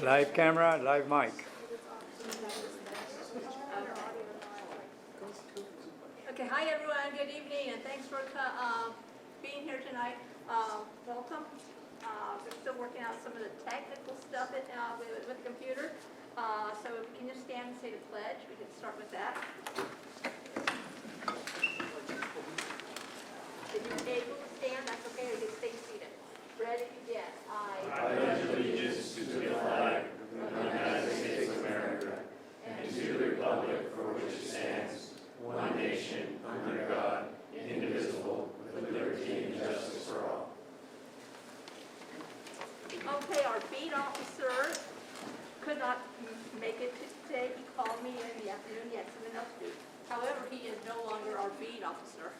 Live camera, live mic. Okay, hi everyone, good evening, and thanks for being here tonight. Welcome. We're still working out some of the technical stuff with the computer. So if we can just stand and say the pledge, we can start with that. If you're able to stand, that's okay, or you can stay seated. Ready, begin. I pledge allegiance to the flag of the United States of America and to the republic for which it stands, one nation, under God, indivisible, with liberty and justice for all. Okay, our beat officer could not make it today. He called me in the afternoon. He had something else to do. However, he is no longer our beat officer.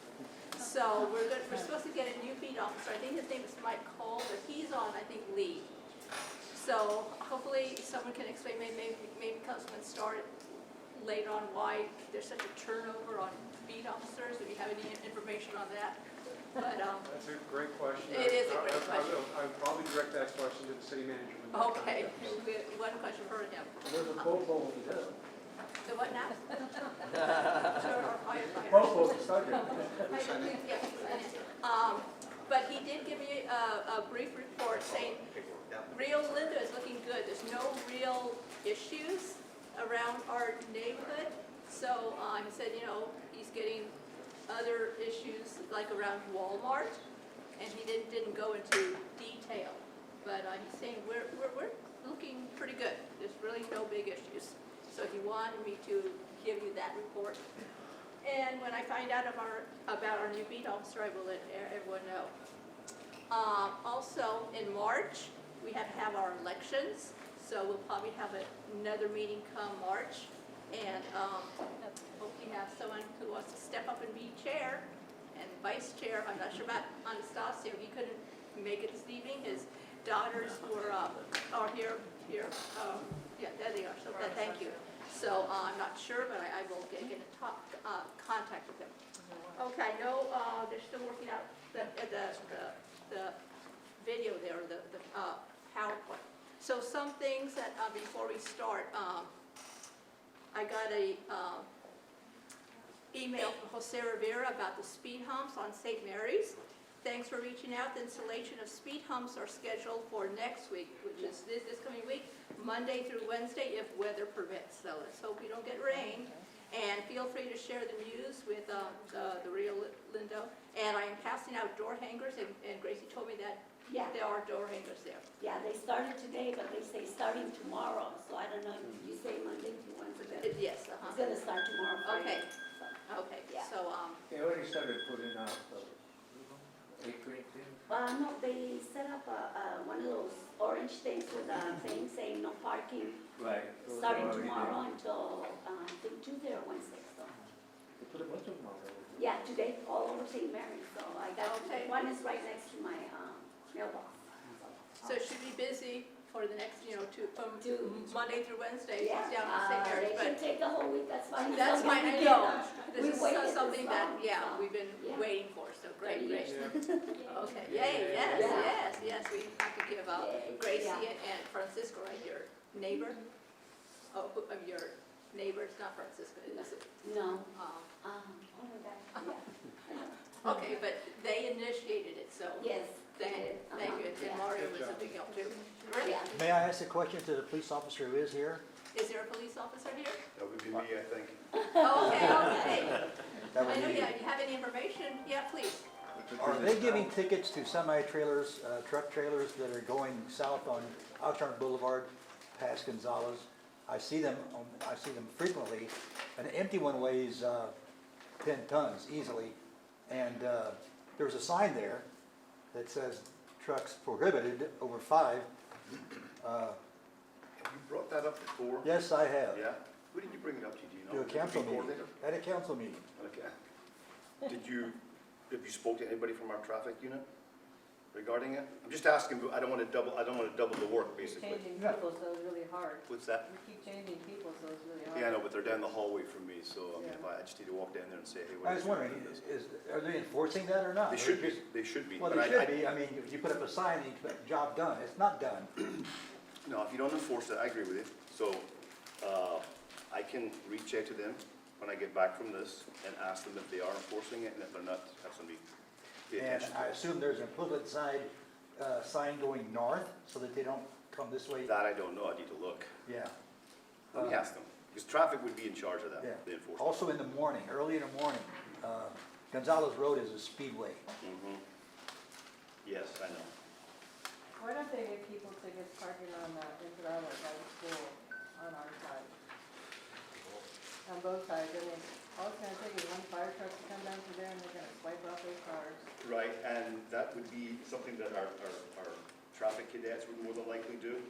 So we're supposed to get a new beat officer. I think his name is Mike Cole, but he's on, I think, leave. So hopefully someone can explain, maybe Councilman started later on why there's such a turnover on beat officers, if you have any information on that. But that's a great question. It is a great question. I would probably direct that question to the city manager. okay, one question for him. There's a popo over there. The what now? Popo, sergeant. But he did give me a brief report saying Rio Lindo is looking good. There's no real issues around our neighborhood. So he said, he's getting other issues like around Walmart, and he didn't go into detail. But he's saying we're looking pretty good. There's really no big issues. So he wanted me to give you that report. And when I find out about our new beat officer, I will let everyone know. Also, in March, we have to have our elections. So we'll probably have another meeting come March. And hope we have someone who wants to step up and be chair and vice chair. I'm not sure about Anastasio. He couldn't make it this evening. His daughters are here. Yeah, there they are. So thank you. So I'm not sure, but I will get in contact with them. Okay, I know they're still working out the video there, the PowerPoint. So some things that before we start, I got a email from Jose Rivera about the speed humps on St. Mary's. Thanks for reaching out. The installation of speed humps are scheduled for next week, which is this coming week, Monday through Wednesday, if weather permits. So let's hope we don't get rain. And feel free to share the news with the Rio Lindo. And I am passing out door hangers, and Gracie told me that there are door hangers there. Yeah, they started today, but they say starting tomorrow. So I don't know if you say Monday to Wednesday. Yes, It's gonna start tomorrow. Okay. Friday. Okay. Yeah. So They already started putting out the green thing. No, they set up one of those orange things with a thing saying no parking, Right. starting tomorrow until I think Tuesday or Wednesday. So They put a bunch of them out there. yeah, today all over St. Mary's. So I got Okay. one is right next to my mailbox. so it should be busy for the next, from To- Monday through Wednesday Yeah, down in St. Mary's. they But can take the whole week. That's fine. that's As long fine, as I we know. get, This we is waited something this that, long, so, we've been yeah. waiting for, so great. Yeah. Okay, yay, yes, Yeah. yes, we have to give Yay, Gracie yeah. and Francisco, right, your neighbor? Oh, your neighbor, it's not Francisco, is it? No. Um, Oh my God. Yeah. Okay, but they initiated it, so Yes. thank you, Yeah. and Mario was a big help too. Great. Yeah. May I ask a question to the police officer who is here? Is there a police officer here? That would be me, I think. Oh, okay. That would I know, be- you have any information? Yeah, please. Are they giving tickets to semi-trailers, truck trailers that are going south on Oxnard Boulevard past Gonzalez? I see them frequently. An empty one weighs 10 tons easily. And there's a sign there that says trucks prohibited over 5. Have you brought that up before? Yes, I have. Yeah? Who did you bring it up to, do you know? To a council Before meeting. there? At a council meeting. Okay. Have you spoke to anybody from our traffic unit regarding it? I'm just asking, I don't want to double the work, basically. Changing people, so it's really hard. What's that? We keep changing people, so it's really hard. Yeah, I know, but they're down the hallway from me, so I mean, Yeah. if I just need to walk down there and say, hey, what I is was wondering, are they enforcing that or not? They should be, they should be. Well, but they should be. I mean, you put up a sign and you put job done. It's not done. No, you don't enforce it, I agree with you. So, I can reach out to them when I get back from this and ask them if they are enforcing it, and if they're not, have somebody pay And attention I to it. assume there's an equivalent sign going north so that they don't come this way? That I don't know, I need to look. Yeah. Let me ask them, because traffic would be in charge of that, Yeah. the enforcement. Also in the morning, early in the morning, Gonzalez Road is a speedway. Mhm. Yes, I know. Why don't they give people tickets parking on Israel by the school on our side? On both sides, I mean, all it's gonna take is one fire truck to come down through there and they're gonna swipe off their cars. Right, and that would be something that our traffic cadets would more than likely do.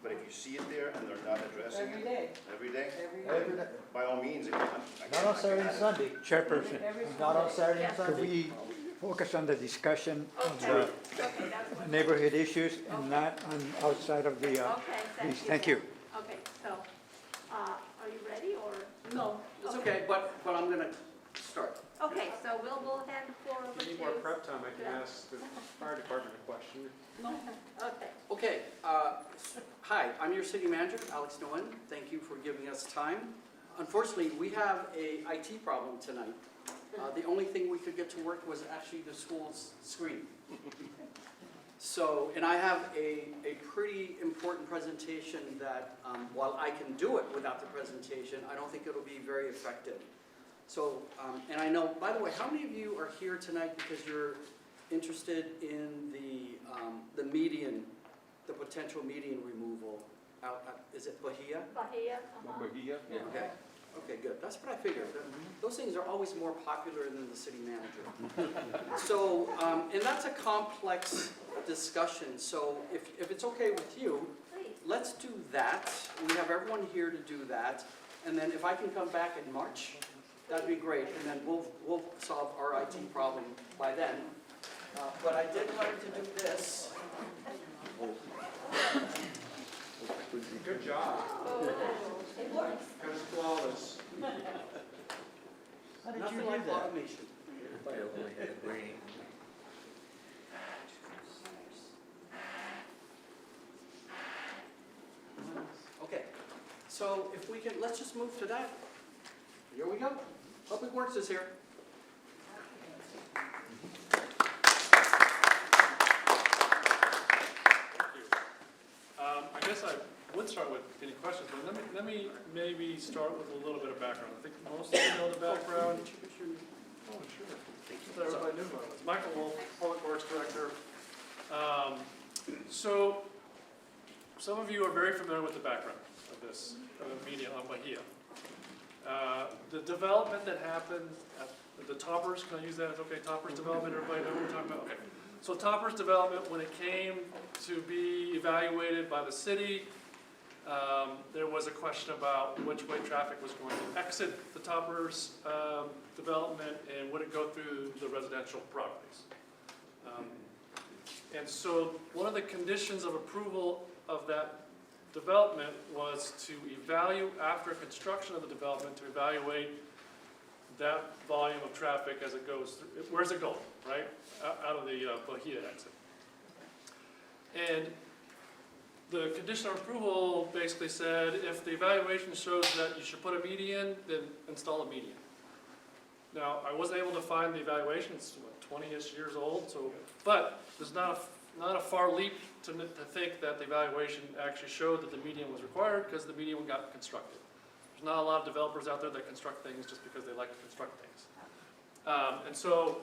But if you see it there and they're not addressing Every it day, every day, every Every day. day. by all means, if Not on Saturday and Sunday. Chairperson, Every Not on Sunday. Saturday and Yeah. could Sunday. we focus on the discussion of Okay, the okay, that's what. neighborhood issues and not on outside of the, Okay, thank you. Okay, so, are you ready or? No, it's okay, but I'm gonna start. Okay, so we'll hand the floor over If to. you need more prep time, I can Yeah. ask the fire department a question. Okay. Okay, hi, I'm your city manager, Alex Nguyen. Thank you for giving us time. Unfortunately, we have a IT problem tonight. The only thing we could get to work was actually the school's screen. So, and I have a pretty important presentation that, while I can do it without the presentation, I don't think it'll be very effective. So, and I know, by the way, how many of you are here tonight because you're interested in the median, the potential median removal out at, is it Bahia? Bahia, Okay, okay, good. That's what I figured. Those things are always more popular than the city manager. So, and that's a complex discussion. So if it's okay with you, please. let's do that. We have everyone here to do that. And then if I can come back in March, that'd be great. And then we'll solve our IT problem by then. But I did learn to do this. Good job. It works. That was flawless. How did you Nothing do like that? automation. Okay, so if we can, let's just move to that. Here we go. Public Works is here. I guess I would start with any questions, but let me maybe start with a little bit of background. I think most of you know the background. Oh, sure. So everybody knew about it. Michael Wolf, Public Works Director. So some of you are very familiar with the background of this median on Bahia. The development that happened at the Toppers, can I use that as okay? Toppers development, everybody know what we're talking about? Okay. So Toppers development, when it came to be evaluated by the city, there was a question about which way traffic was going to exit the Toppers development and would it go through the residential properties. And so one of the conditions of approval of that development was to evaluate, after construction of the development, to evaluate that volume of traffic as it goes through. Where's it going, right? Out of the Bahia exit. And the condition of approval basically said if the evaluation shows that you should put a median, then install a median. Now, I wasn't able to find the evaluation, it's 20-ish years old, so, but there's not a far leap to think that the evaluation actually showed that the median was required because the median got constructed. There's not a lot of developers out there that construct things just because they like to construct things. And so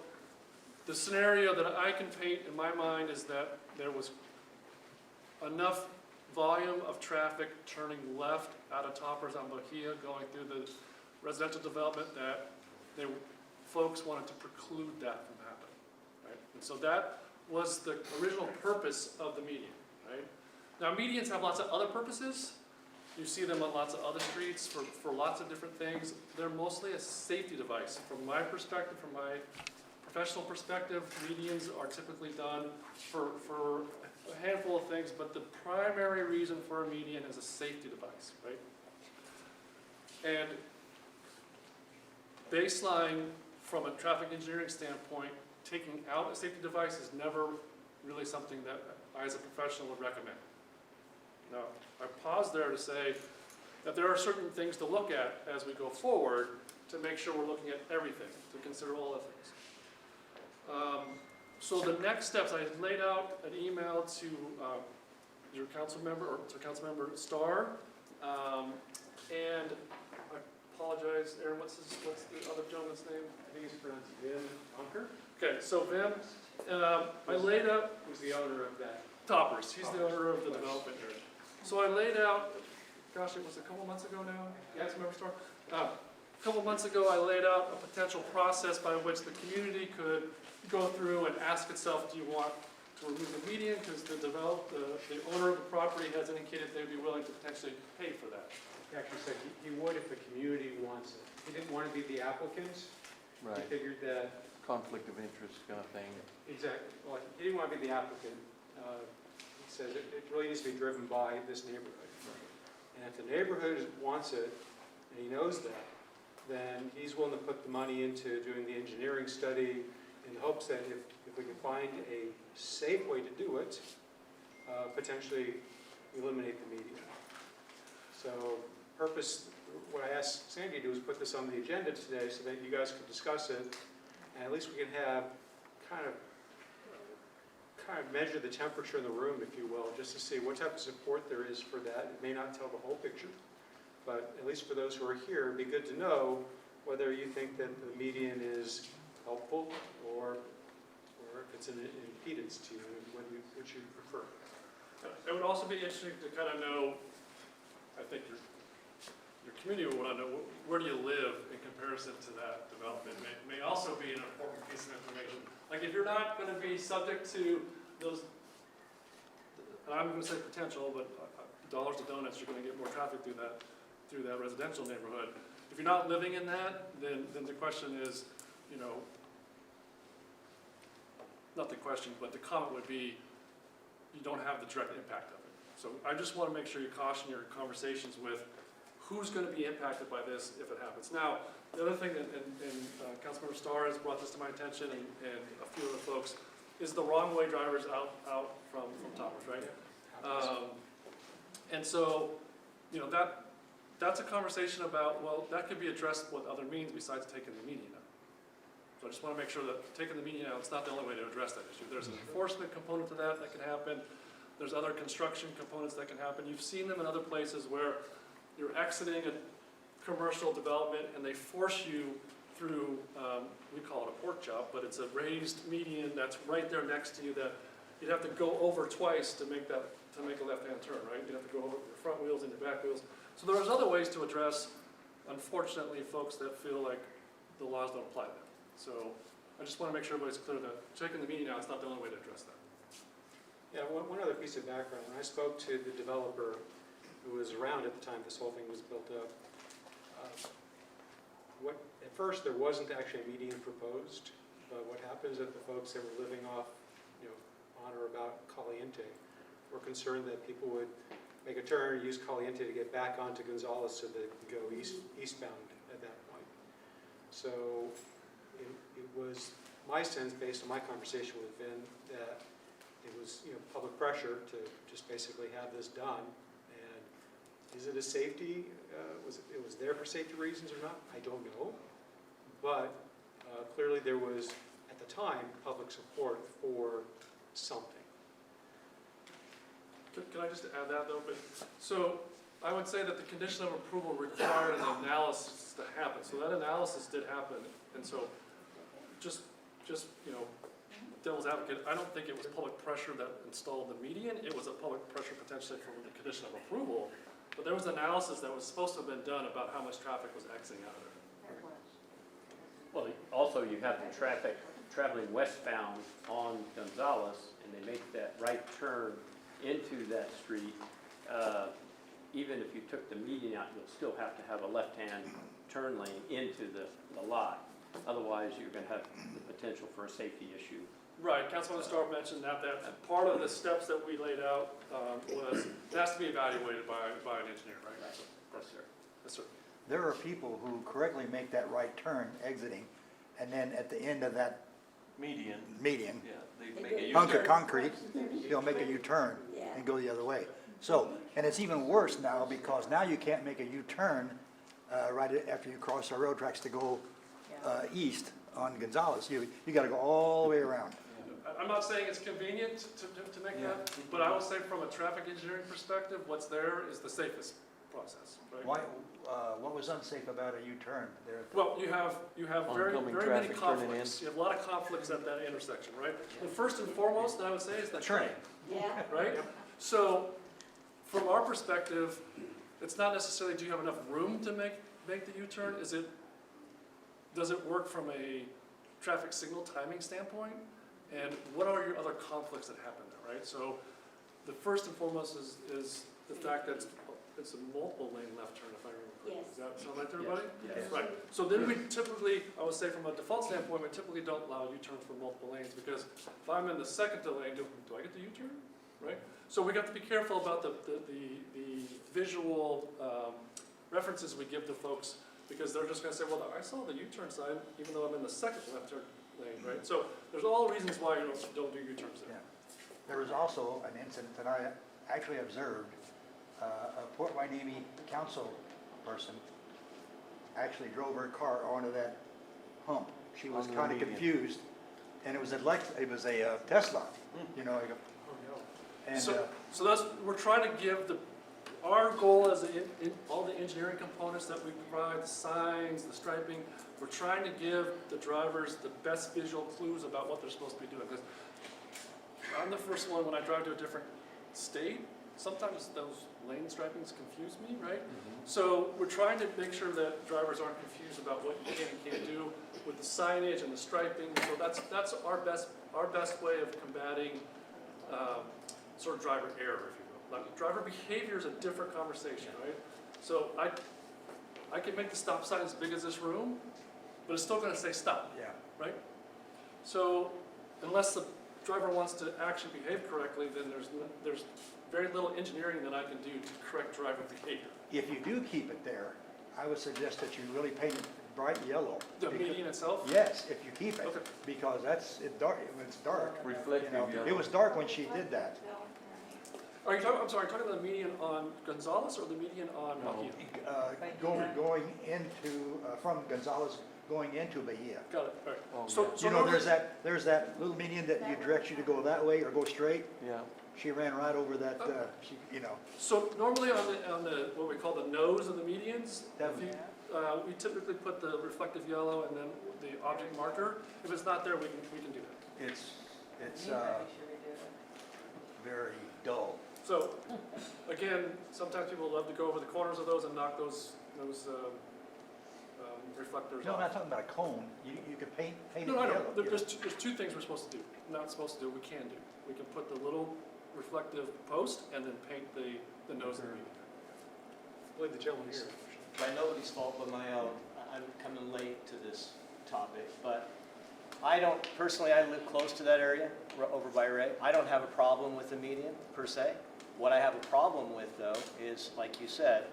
the scenario that I can paint in my mind is that there was enough volume of traffic turning left out of Toppers on Bahia going through the residential development that folks wanted to preclude that from happening, right? And so that was the original purpose of the median, right? Now medians have lots of other purposes. You see them on lots of other streets for lots of different things. They're mostly a safety device. From my perspective, from my professional perspective, medians are typically done for a handful of things, but the primary reason for a median is a safety device, right? And baseline from a traffic engineering standpoint, taking out a safety device is never really something that I as a professional would recommend. Now, I paused there to say that there are certain things to look at as we go forward to make sure we're looking at everything, to consider all the things. So the next steps, I laid out an email to your council member, or to Councilmember Starr, and I apologize, Aaron, what's the other gentleman's name? I think it's pronounced Vin Bunker, Okay, so Vim, I laid out who's the owner of that. Toppers, he's the owner of the development area. So I laid out, gosh, it was a couple months ago now, Councilmember Starr? A couple months ago, I laid out a potential process by which the community could go through and ask itself, do you want to remove the median? Because the owner of the property has indicated they'd be willing to potentially pay for that. He actually said he would if the community wants it. He didn't want to be the applicant. He figured that, Conflict of interest kind of thing. exactly, well, he didn't want to be the applicant. He says it really needs to be driven by this neighborhood. And if the neighborhood wants it, and he knows that, then he's willing to put the money into doing the engineering study in the hopes that if we can find a safe way to do it, potentially eliminate the median. So what I asked Sandy to do is put this on the agenda today so that you guys could discuss it, and at least we can have kind of measure the temperature in the room, if you will, just to see what type of support there is for that. It may not tell the whole picture, but at least for those who are here, it'd be good to know whether you think that the median is helpful or if it's an impedance to you, which you prefer. It would also be interesting to kind of know, I think your community would want to know, where do you live in comparison to that development? May also be an important piece of information. Like if you're not going to be subject to those, and I'm going to say potential, but dollars to donuts, you're going to get more traffic through that residential neighborhood. If you're not living in that, then the question is, you know, not the question, but the comment would be, you don't have the direct impact of it. So I just want to make sure you caution your conversations with who's going to be impacted by this if it happens. Now, the other thing that, and Councilmember Starr has brought this to my attention, and a few other folks, is the wrong way drivers out from Toppers, right? And so, you know, that's a conversation about, well, that could be addressed with other means besides taking the median out. So I just want to make sure that taking the median out, it's not the only way to address that issue. There's an enforcement component to that can happen. There's other construction components that can happen. You've seen them in other places where you're exiting a commercial development and they force you through, we call it a pork chop, but it's a raised median that's right there next to you that you'd have to go over twice to make a left-hand turn, right? You'd have to go over your front wheels and your back wheels. So there's other ways to address, unfortunately, folks that feel like the laws don't apply to them. So I just want to make sure everybody's clear that taking the median out is not the only way to address that. Yeah, one other piece of background. When I spoke to the developer who was around at the time this whole thing was built up, at first there wasn't actually a median proposed, but what happened is that the folks that were living off, you know, on or about Caliente were concerned that people would make a turn, use Caliente to get back onto Gonzales so they could go eastbound at that point. So it was my sense, based on my conversation with Vin, that it was, you know, public pressure to just basically have this done. And is it a safety? It was there for safety reasons or not? I don't know. But clearly there was, at the time, public support for something. Can I just add that though? So I would say that the condition of approval required an analysis to happen. So that analysis did happen. And so just you know, devil's advocate, I don't think it was public pressure that installed the median. It was a public pressure potentially for the condition of approval. But there was analysis that was supposed to have been done about how much traffic was exiting out of there. Well, also you have the traffic traveling westbound on Gonzales, and they make that right turn into that street. Even if you took the median out, you'll still have to have a left-hand turn lane into the lot. Otherwise, you're going to have the potential for a safety issue. Right, Councilman Starr mentioned that part of the steps that we laid out was, it has to be evaluated by an engineer, right? Right. Yes, sir. Yes, sir. There are people who correctly make that right turn exiting, and then at the end of that Median, median, yeah, they make a hunk of U-turn. concrete, he'll make a U-turn Yeah. and go the other way. So, and it's even worse now because now you can't make a U-turn right after you cross the road tracks to go east on Gonzales. You gotta go all the way around. I'm not saying it's convenient to make that, but I will say from a traffic engineering perspective, what's there is the safest process, right? Why, what was unsafe about a U-turn there? Well, you have very Oncoming very many traffic turning in. conflicts. You have a lot of conflicts at that intersection, right? The first and foremost that I would say is the train, Yeah. right? So, from our perspective, it's not necessarily do you have enough room to make the U-turn? Does it work from a traffic signal timing standpoint? And what are your other conflicts that happen there, right? So, the first and foremost is the fact that it's a multiple lane left turn, if I remember correctly. Yes. Does that sound right to everybody? Yes. Right. So then we typically, I would say from a default standpoint, we typically don't allow U-turns for multiple lanes because if I'm in the second lane, do I get the U-turn? Right? So we have to be careful about the visual references we give to folks because they're just going to say, well, I saw the U-turn sign even though I'm in the second left turn lane, right? So there's all reasons why you don't do U-turns there. Yeah. There was also an incident that I actually observed. A Port Hueneme council person actually drove her car onto that hump. She was On the kind of median. confused, and it was a Tesla, you know. And So that's, we're trying to give our goal as all the engineering components that we provide, the signs, the striping, we're trying to give the drivers the best visual clues about what they're supposed to be doing. Because I'm the first one, when I drive to a different state, sometimes those lane stripings confuse me, right? So we're trying to make sure that drivers aren't confused about what you can and can't do with the signage and the striping. So that's our best way of combating sort of driver error, if you will. Like, driver behavior is a different conversation, right? So I can make the stop sign as big as this room, but it's still going to say stop, yeah. right? So unless the driver wants to actually behave correctly, then there's very little engineering that I can do to correct driver behavior. If you do keep it there, I would suggest that you really paint it bright yellow. The median itself? Yes, if you keep it, Okay. because it's dark. It's dark. Reflective You know, yellow. it was dark when she did that. Are you talking, I'm sorry, talking about the median on Gonzales or the median on Bahia? Going into from Gonzales going into Bahia. Got it, all right. Oh, So yeah. You know, normally- there's that little median that you direct you to go that way or go straight. Yeah. She ran right over that. You know. So normally on the what we call the nose of the medians, That- if you, we typically put the reflective yellow and then the object marker. If it's not there, we can do that. It's You probably should redo it. very dull. So again, sometimes people love to go over the corners of those and knock those reflectors No, I'm off. not talking about a cone. You could paint it No, I know. yellow. There's two things we're supposed to do. Not supposed to do, we can do. We can put the little reflective post and then paint the nose of the median. I believe the gentleman here. By nobody's fault but my own, I'm coming late to this topic, but I live close to that area, over by Ray. I don't have a problem with the median, per se. What I have a problem with, though, is, like you said,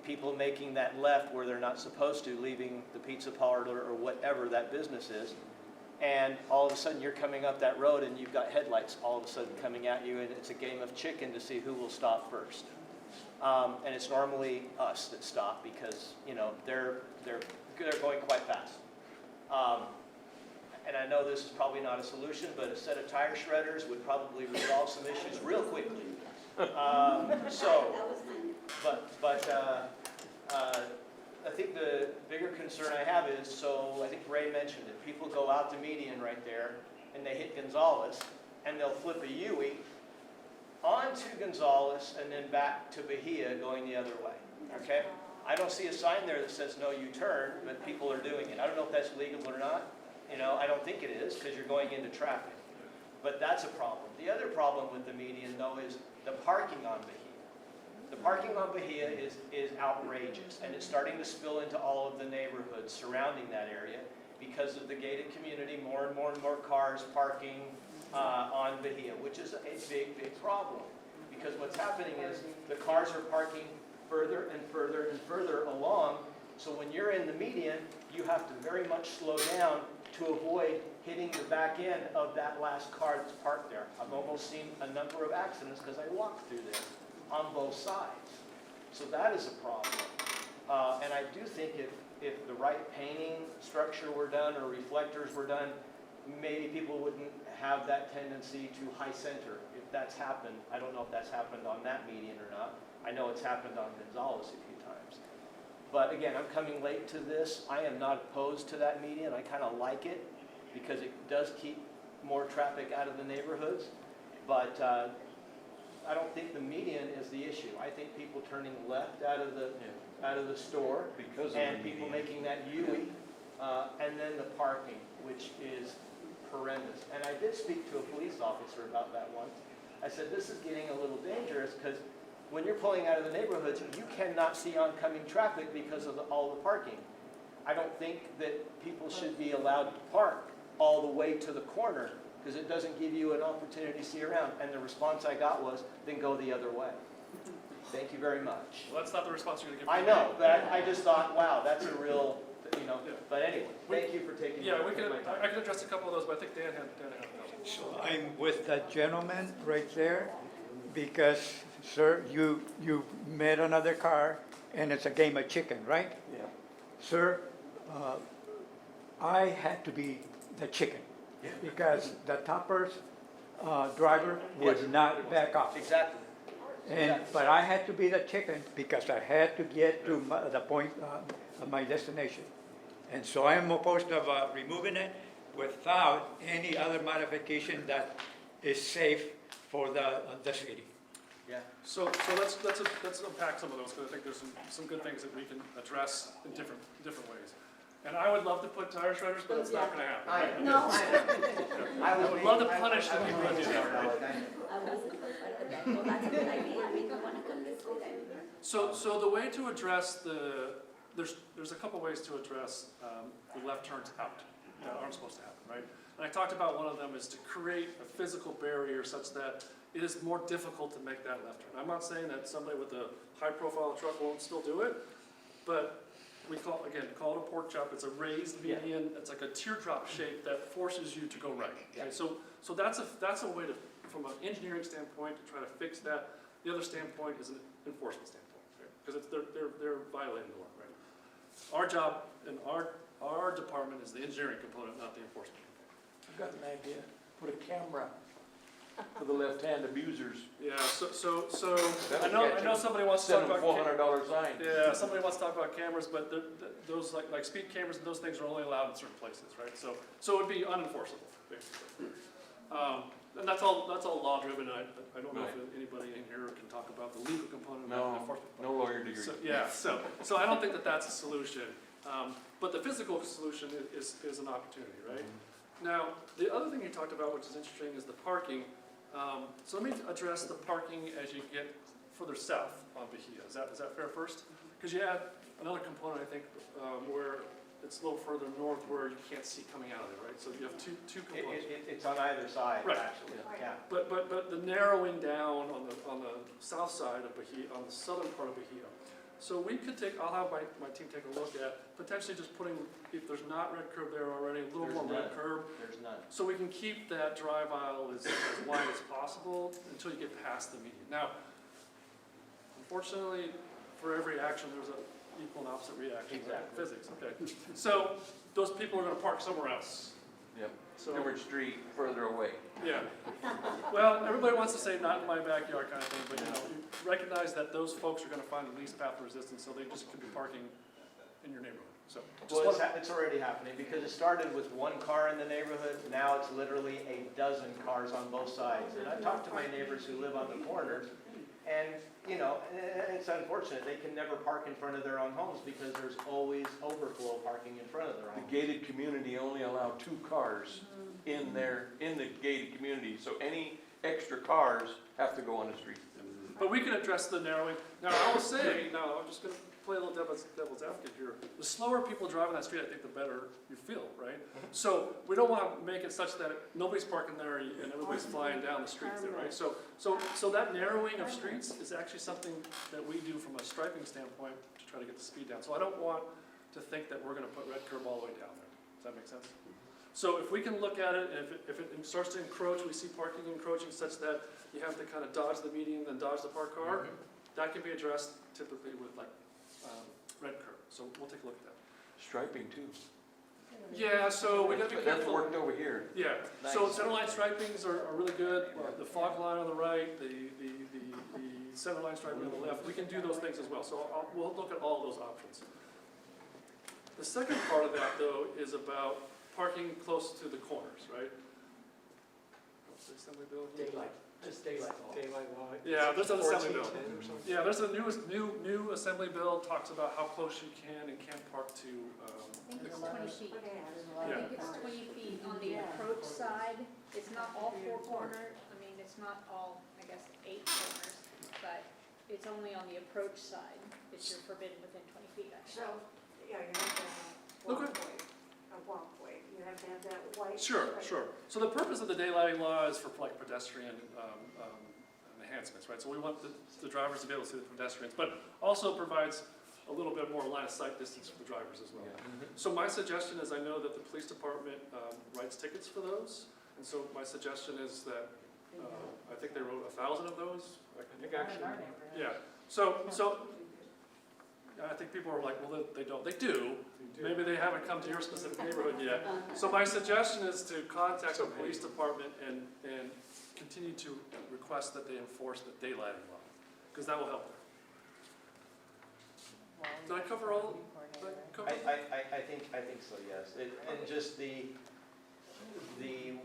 people making that left where they're not supposed to, leaving the pizza parlor or whatever that business is, and all of a sudden you're coming up that road and you've got headlights all of a sudden coming at you, and it's a game of chicken to see who will stop first. And it's normally us that stop because, you know, they're going quite fast. And I know this is probably not a solution, but a set of tire shredders would probably resolve some issues real quickly. I think the bigger concern I have is, so I think Ray mentioned it, people go out the median right there and they hit Gonzales and they'll flip a U-ey onto Gonzales and then back to Bahia going the other way, okay? I don't see a sign there that says no U-turn, but people are doing it. I don't know if that's legal or not. You know, I don't think it is because you're going into traffic. But that's a problem. The other problem with the median, though, is the parking on Bahia. The parking on Bahia is outrageous, and it's starting to spill into all of the neighborhoods surrounding that area because of the gated community, more and more cars parking on Bahia, which is a big, big problem. Because what's happening is the cars are parking further and further and further along, so when you're in the median, you have to very much slow down to avoid hitting the back end of that last car that's parked there. I've almost seen a number of accidents because I walked through there. on both sides. So that is a problem. And I do think if the right painting structure were done or reflectors were done, maybe people wouldn't have that tendency to high center. If that's happened, I don't know if that's happened on that median or not. I know it's happened on Gonzales a few times. But again, I'm coming late to this. I am not opposed to that median. I kind of like it because it does keep more traffic out of the neighborhoods. But I don't think the median is the issue. I think people turning left out of the store Because of and the people median. making that U-ey, and then the parking, which is horrendous. And I did speak to a police officer about that once. I said, this is getting a little dangerous because when you're pulling out of the neighborhoods, you cannot see oncoming traffic because of all the parking. I don't think that people should be allowed to park all the way to the corner because it doesn't give you an opportunity to see around. And the response I got was, then go the other way. Thank you very much. Well, that's not the response you're gonna give. I know, but I just thought, wow, that's a real, you know, Yeah. but anyway, thank you for taking Yeah, we my can, time. I can address a couple of those, but I think Dan had a couple. So I'm with that gentleman right there because, sir, you met another car and it's a game of chicken, right? Yeah. Sir, I had to be the chicken because the topper's driver would Yes. not back off. Exactly. But I had to be the chicken because I had to get to the point of my destination. And so I am opposed of removing it without any other modification that is safe for the city. Yeah. So let's unpack some of those, because I think there's some good things that we can address in different ways. And I would love to put tire shredders, but it's not gonna happen. right? No. I would love to punish the people that do that. I wasn't part of that. Well, that's a good idea. I mean, you want to come this way then. So the way to address there's a couple ways to address the left turns out that aren't supposed to happen, right? And I talked about one of them is to create a physical barrier such that it is more difficult to make that left turn. I'm not saying that somebody with a high-profile truck won't still do it, but we call it a pork chop. It's a raised median. It's like a teardrop shape that forces you to go right. Okay? So that's a way to, from an engineering standpoint, to try to fix that. The other standpoint is an enforcement standpoint, because they're violating the law, right? Our job in our department is the engineering component, not the enforcement component. I've got an idea. Put a camera for the left-hand abusers. Yeah. So I know somebody wants to talk Send them about. $400 sign. Yeah, somebody wants to talk about cameras, but those like speed cameras and those things are only allowed in certain places, right? So it would be unenforceable, basically. And that's all law driven. I don't know if anybody in here can talk about the legal component of the enforcement. No lawyer degree. So I don't think that that's a solution. But the physical solution is an opportunity, right? Now, the other thing you talked about, which is interesting, is the parking. So let me address the parking as you get further south on Bahia. Is that fair first? Because you add another component, I think, where it's a little further north where you can't see coming out of there, right? So you have two components. It's on either side, Right. actually, yeah. But the narrowing down on the south side of Bahia, on the southern part of Bahia. So we could I'll have my team take a look at potentially just putting, if there's not red curb there already, a little There's more red none. curb. There's none. So we can keep that drive aisle as wide as possible until you get past the median. Now, unfortunately, for every action, there's an equal and opposite reaction. Exactly. Physics, okay. So those people are gonna park somewhere else. Yep. So, Different street, further away. yeah. Well, everybody wants to say not in my backyard kind of thing, but you recognize that those folks are gonna find the least path of resistance, so they just could be parking in your neighborhood. So, just Well, want it's already happening, because it started with one car in the neighborhood, now it's literally a dozen cars on both sides. And I talked to my neighbors who live on the corners, and, you know, it's unfortunate, they can never park in front of their own homes because there's always overflow parking in front of their The home. gated community only allow 2 cars in the gated community, so any extra cars have to go on the street. But we can address the narrowing. Now, I will say, I'm just gonna play a little devil's advocate here. The slower people drive on that street, I think the better you feel, right? So we don't wanna make it such that nobody's parking there and everybody's flying down the streets there, right? So that narrowing of streets is actually something that we do from a striping standpoint to try to get the speed down. So I don't want to think that we're gonna put red curb all the way down there. Does that make sense? So if we can look at it, and if it starts to encroach, we see parking encroaching such that you have to kind of dodge the median, then dodge the parked car. That can be addressed typically with like red curb, so we'll take a look at that. Striping too. Yeah, so we gotta be That's careful. worked over here. Yeah, so Nice. center line stripings are really good. The fog line on the right, the center line striping on the left, we can do those things as well. So we'll look at all those options. The second part of that though is about parking close to the corners, right? What's the assembly bill? Daylight, just daylight. Daylight law. Yeah, there's an assembly bill. 1410 or something. Yeah, there's a new assembly bill, talks about how close you can and can't park to, I think it's 20 feet. I Yeah. think it's 20 feet on the approach side. It's not all four corners. I mean, it's not all, I guess, 8 corners, but it's only on the approach side that you're forbidden within 20 feet. So, yeah, you have to have a walkway, you have to have that white. Sure, stripe. sure. So the purpose of the daylighting law is for like pedestrian enhancements, right? So we want the drivers to be able to see the pedestrians, but also provides a little bit more line of sight distance for the drivers as well. So my suggestion is, I know that the police department writes tickets for those, and so my suggestion is that, I think they wrote 1,000 of those. I think actually, Yeah, so I think people are like, well, they don't. They do. Maybe they haven't come to your specific neighborhood yet. So my suggestion is to contact the police department and continue to request that they enforce the daylighting law, because that will help them. Did I cover all? Did I cover? I think so, yes. And just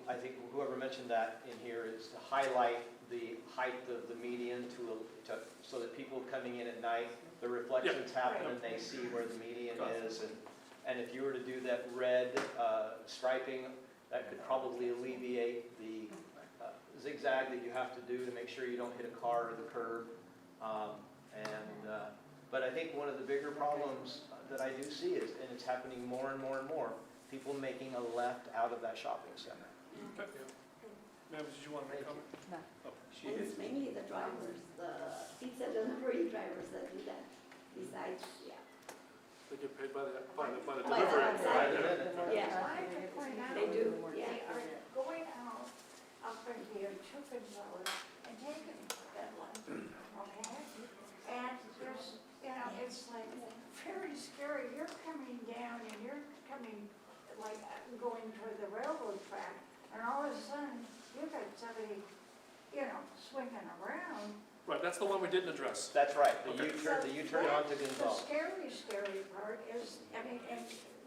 I think whoever mentioned that in here is to highlight the height of the median so that people coming in at night, the reflections happen and they see where the median is. And if you were to do that red striping, that could probably alleviate the zigzag that you have to do to make sure you don't hit a car or the curb. But I think one of the bigger problems that I do see is, and it's happening more and more and more, people making a left out of that shopping center. Okay. Ma'am, did you want to make a comment? No. Oh. And it's mainly the drivers, the pizza delivery drivers that do that, besides, yeah. They get paid by the By delivery. the- Yeah, I have to point out, they do, they yeah. are going out up in here to Gonzales and taking that one, okay? And there's, it's like very scary. You're coming down and you're coming, like, going toward the railroad track, and all of a sudden, you've got somebody, swinging around. Right, that's the one we didn't address. That's right, the Okay. U-turn onto The Gonzales. scary part is, and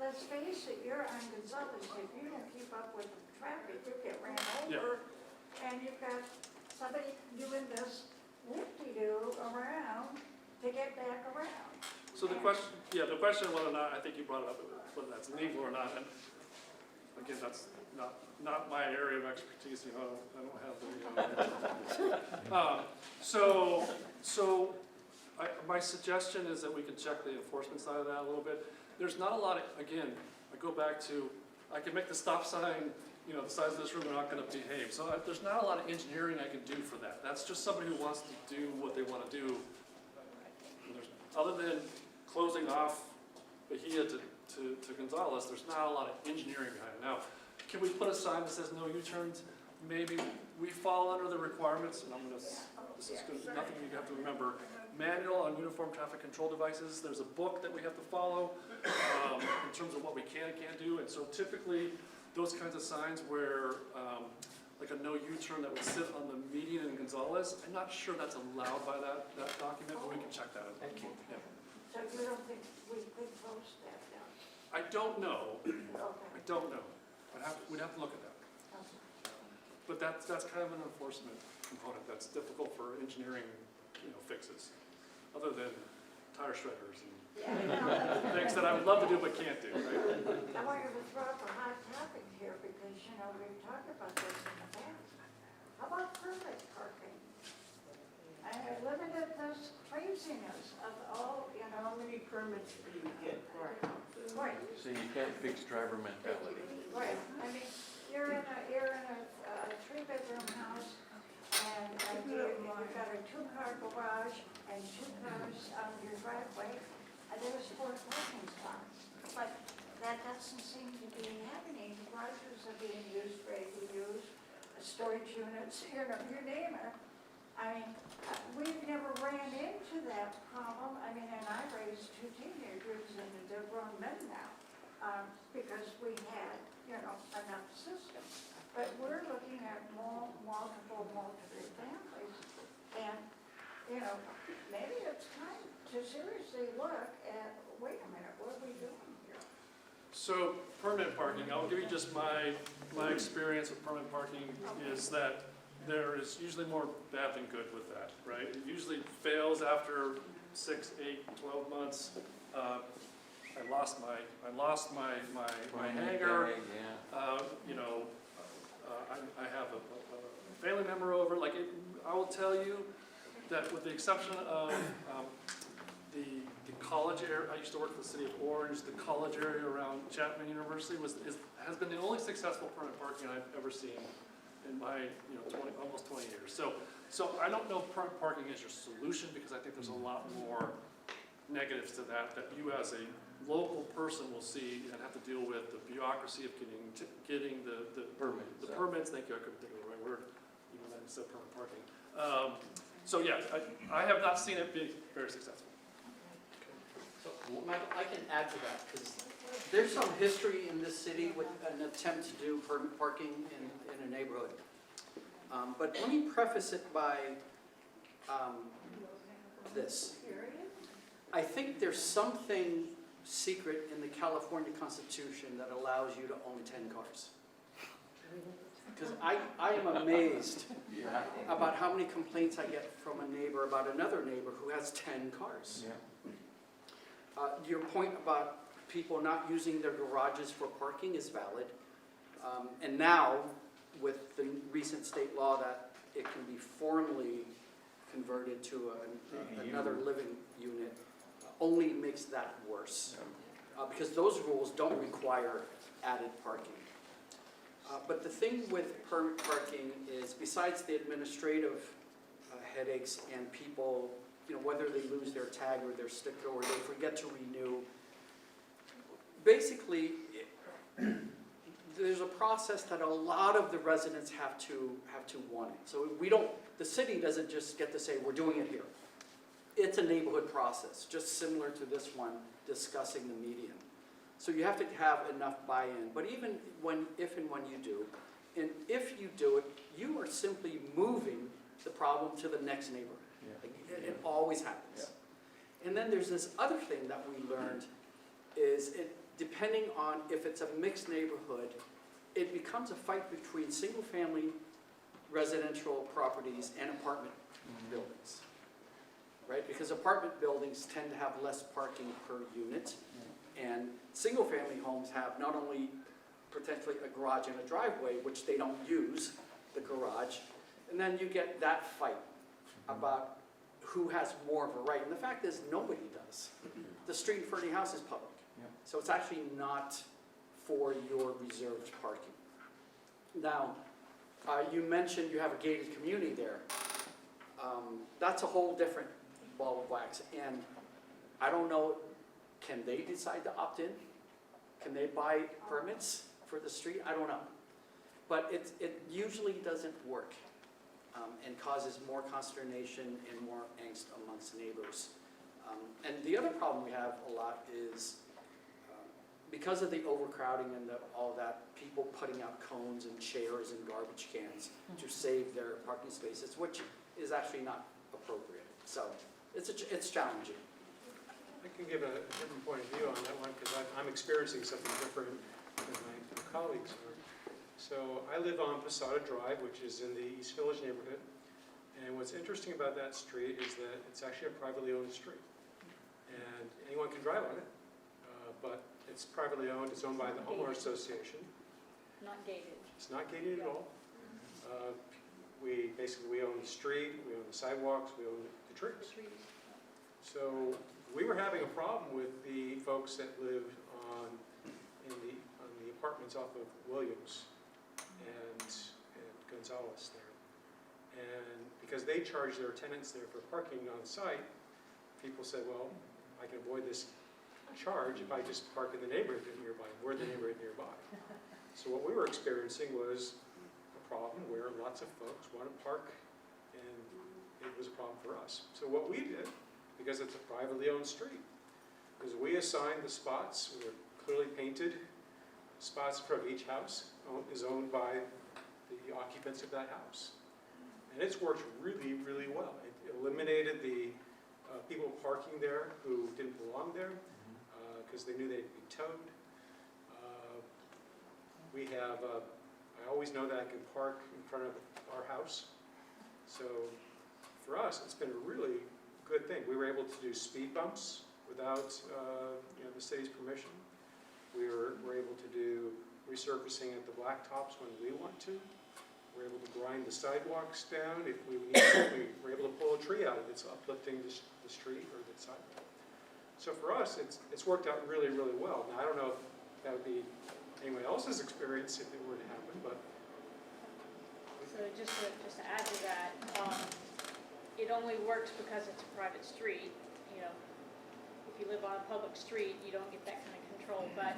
let's face it, you're on Gonzales, if you don't keep up with the traffic, you get ran over, and you've got somebody doing this whoop-de-doo around to get back around. So the question whether or not, I think you brought it up, whether that's legal or not, and again, that's not my area of expertise, I don't have the, my suggestion is that we can check the enforcement side of that a little bit. There's not a lot of, again, I go back to, I can make the stop sign, the size of this room, they're not gonna behave. So there's not a lot of engineering I can do for that. That's just somebody who wants to do what they wanna do. Other than closing off Bahia to Gonzales, there's not a lot of engineering behind it. Now, can we put a sign that says no U-turns? Maybe. We fall under the requirements, and this is nothing you have to remember. Manual on uniform traffic control devices. There's a book that we have to follow in terms of what we can and can't do. And so typically, those kinds of signs where, like a no U-turn that would sit on the median in Gonzales, I'm not sure that's allowed by that document, but we can check that out. Thank you. Yeah. So you don't think we could post that down? I don't know. Okay. I don't know. We'd have to look at that. But that's kind of an enforcement component that's difficult for engineering, fixes, other than tire shredders and things that I would love to do but can't do, right? I wanted to throw up a hot topic here because, we've talked about this in the past. How about permit parking? And it limited this craziness of all, How many permits do you get? Right, So you can't fix driver mentality. right. I mean, you're in a 3-bedroom house and you've got a 2-car garage and 2 cars on your driveway, and there's 4 parking spots. But that doesn't seem to be happening. Garages are being used for ADUs, storage units, you name it. I mean, we've never ran into that problem. I mean, and I raised 2 teenagers and they're grown men now, because we had, you know, enough systems. But we're looking at multiple families. And, you know, maybe it's time to seriously look at, wait a minute, what are we doing here? So permanent parking, I'll give you just my experience with permanent parking is that there is usually more bad than good with that, right? It usually fails after 6, 8, 12 months. I lost my hanger. You know, I have a family member over. Like, I will tell you that with the exception of the college area, I used to work for the city of Orange. The college area around Chapman University has been the only successful permanent parking I've ever seen in my almost 20 years. So I don't know permanent parking is your solution, because I think there's a lot more negatives to that you as a local person will see and have to deal with the bureaucracy of getting the permits. Thank you, I couldn't think of the right word, even though I said permanent parking. So yeah, I have not seen it be very successful. Michael, I can add to that, because there's some history in this city with an attempt to do permit parking in a neighborhood. But let me preface it by this. I think there's something secret in the California Constitution that allows you to own 10 cars. Because I am amazed about how many complaints I get from a neighbor about another neighbor who has 10 cars. Your point about people not using their garages for parking is valid. And now, with the recent state law that it can be formally converted to another living unit, only makes that worse. Because those rules don't require added parking. But the thing with permit parking is, besides the administrative headaches and people, whether they lose their tag or their sticker or they forget to renew, basically, there's a process that a lot of the residents have to want it. So the city doesn't just get to say, we're doing it here. It's a neighborhood process, just similar to this one, discussing the median. So you have to have enough buy-in. But even if and when you do, and if you do it, you are simply moving the problem to the next neighborhood. It always happens. And then there's this other thing that we learned is depending on if it's a mixed neighborhood, it becomes a fight between single-family residential properties and apartment buildings. Right? Because apartment buildings tend to have less parking per unit, and single-family homes have not only potentially a garage and a driveway, which they don't use, the garage, and then you get that fight about who has more of a right. And the fact is, nobody does. The street in front of your house is public. So it's actually not for your reserved parking. Now, you mentioned you have a gated community there. That's a whole different ball of wax. And I don't know, can they decide to opt in? Can they buy permits for the street? I don't know. But it usually doesn't work and causes more consternation and more angst amongst neighbors. And the other problem we have a lot is because of the overcrowding and all that, people putting out cones and chairs and garbage cans to save their parking spaces, which is actually not appropriate. So it's challenging. I can give a different point of view on that one, because I'm experiencing something different than my colleagues are. So I live on Posada Drive, which is in the East Village neighborhood. And what's interesting about that street is that it's actually a privately owned street. And anyone can drive on it, but it's privately owned. It's owned by the homeowner association. Not gated. It's not gated at all. We own the street, we own the sidewalks, we own the trees. So we were having a problem with the folks that live on the apartments off of Williams and Gonzalez there. And because they charge their tenants there for parking on site, people said, well, I can avoid this charge if I just park in the neighborhood nearby. We're the neighborhood nearby. So what we were experiencing was a problem where lots of folks want to park in it was a problem for us. So what we did, because it's a privately owned street, is we assigned the spots, we were clearly painted, spots from each house is owned by the occupants of that house. And it's worked really, really well. It eliminated the people parking there who didn't belong there, because they knew they'd be towed. We have, I always know that I can park in front of our house. So for us, it's been a really good thing. We were able to do speed bumps without the city's permission. We were able to do resurfacing at the blacktops when we want to. We're able to grind the sidewalks down if we need to. We were able to pull a tree out if it's uplifting the street or the sidewalk. So for us, it's worked out really, really well. Now, I don't know if that would be anyone else's experience if it were to happen, but. So just to add to that, it only works because it's a private street. You know, if you live on a public street, you don't get that kind of control. But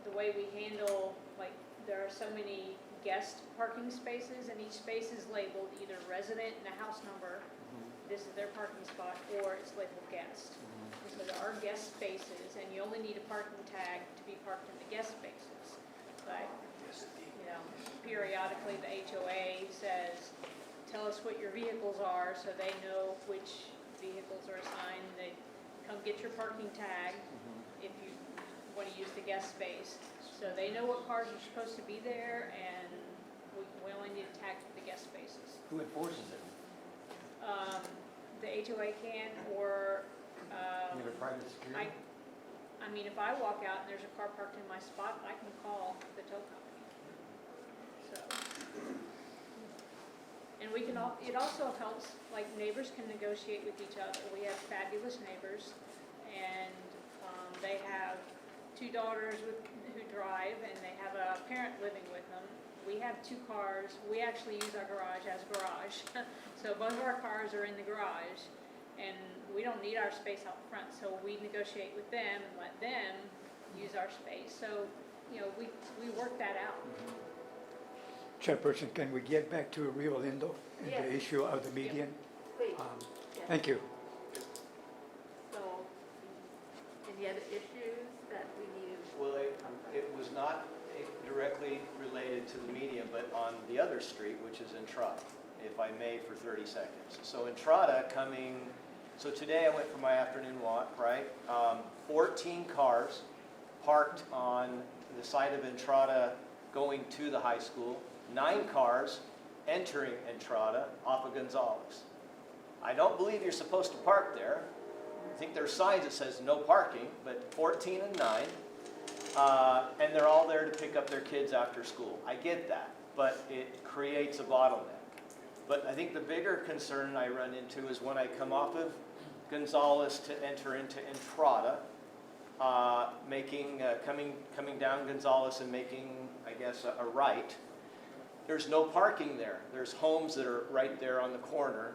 the way we handle, like, there are so many guest parking spaces, and each space is labeled either resident and a house number, this is their parking spot, or it's labeled guest. And so there are guest spaces, and you only need a parking tag to be parked in the guest spaces. But, you know, periodically the HOA says, tell us what your vehicles are, so they know which vehicles are assigned. They come get your parking tag if you want to use the guest space. So they know what cars are supposed to be there, and we only need a tag for the guest spaces. Who enforces it? The HOA can, or, You have a private security? I mean, if I walk out and there's a car parked in my spot, I can call the tow company. So, and we can it also helps, like, neighbors can negotiate with each other. We have fabulous neighbors, and they have 2 daughters who drive, and they have a parent living with them. We have 2 cars. We actually use our garage as garage. So both of our cars are in the garage, and we don't need our space out front. So we negotiate with them and let them use our space. So, you know, we work that out. Chairperson, can we get back to Rio Lindo and Yes. the issue of the median? Please. Yes. Thank you. So, any other issues that we need? Well, it was not directly related to the median, but on the other street, which is Entrada, if I may, for 30 seconds. So Entrada so today I went for my afternoon walk, right? 14 cars parked on the side of Entrada going to the high school, 9 cars entering Entrada off of Gonzales. I don't believe you're supposed to park there. I think there's signs that says no parking, but 14 and 9. And they're all there to pick up their kids after school. I get that, but it creates a bottleneck. But I think the bigger concern I run into is when I come off of Gonzales to enter into Entrada, coming down Gonzales and making, I guess, a right. There's no parking there. There's homes that are right there on the corner,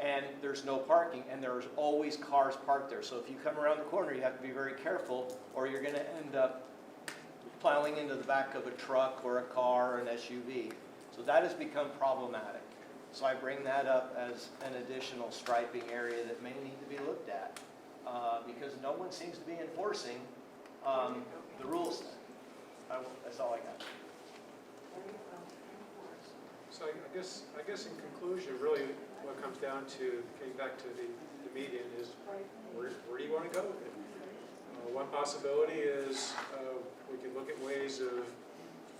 and there's no parking, and there's always cars parked there. So if you come around the corner, you have to be very careful, or you're going to end up plowing into the back of a truck or a car or an SUV. So that has become problematic. So I bring that up as an additional striping area that may need to be looked at, because no one seems to be enforcing the rules. That's all I got. So I guess in conclusion, really what it comes down to, getting back to the median, is where do you want to go with it? One possibility is we could look at ways of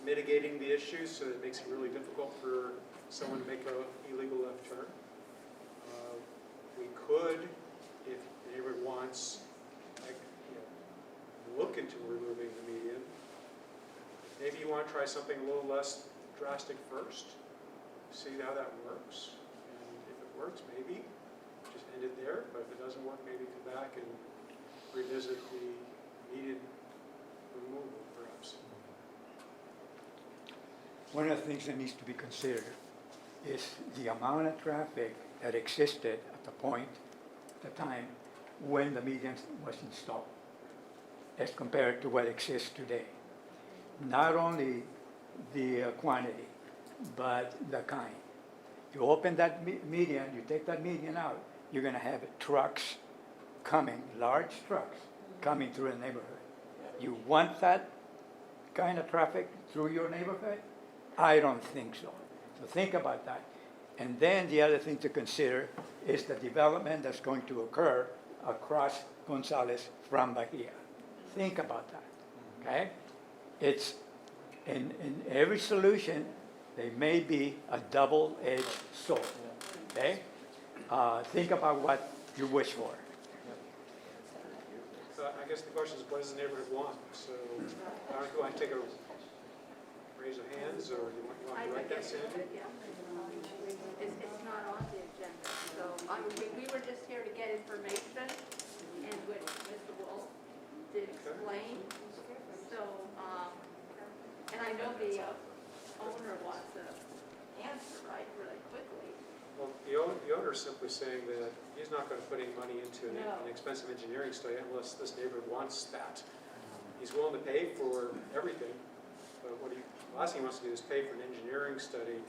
mitigating the issues so that it makes it really difficult for someone to make an illegal left turn. We could, if the neighborhood wants, look into removing the median. Maybe you want to try something a little less drastic first, see how that works, and if it works, maybe just end it there, but if it doesn't work, maybe come back and revisit the median removal, perhaps. One of the things that needs to be considered is the amount of traffic that existed at the time when the median was installed, as compared to what exists today. Not only the quantity, but the kind. You open that median, you take that median out, you're gonna have trucks coming, large trucks coming through the neighborhood. You want that kind of traffic through your neighborhood? I don't think so. So think about that. And then the other thing to consider is the development that's going to occur across Gonzales from Bahia. Think about that, okay? It's, in every solution, there may be a double-edged sword, okay? Think about what you wish for. I guess the question is, what does the neighborhood want? So, I don't know, I take a raise of hands, or you want to write that, Sandy? It's not on the agenda, so, we were just here to get information, and what Mr. Wolf did explain. So, and I know the owner wants an answer, right, really quickly. Well, the owner's simply saying that he's not going to put any money into an expensive engineering study unless this neighborhood wants that. He's willing to pay for everything, but last thing he wants to do is pay for an engineering study,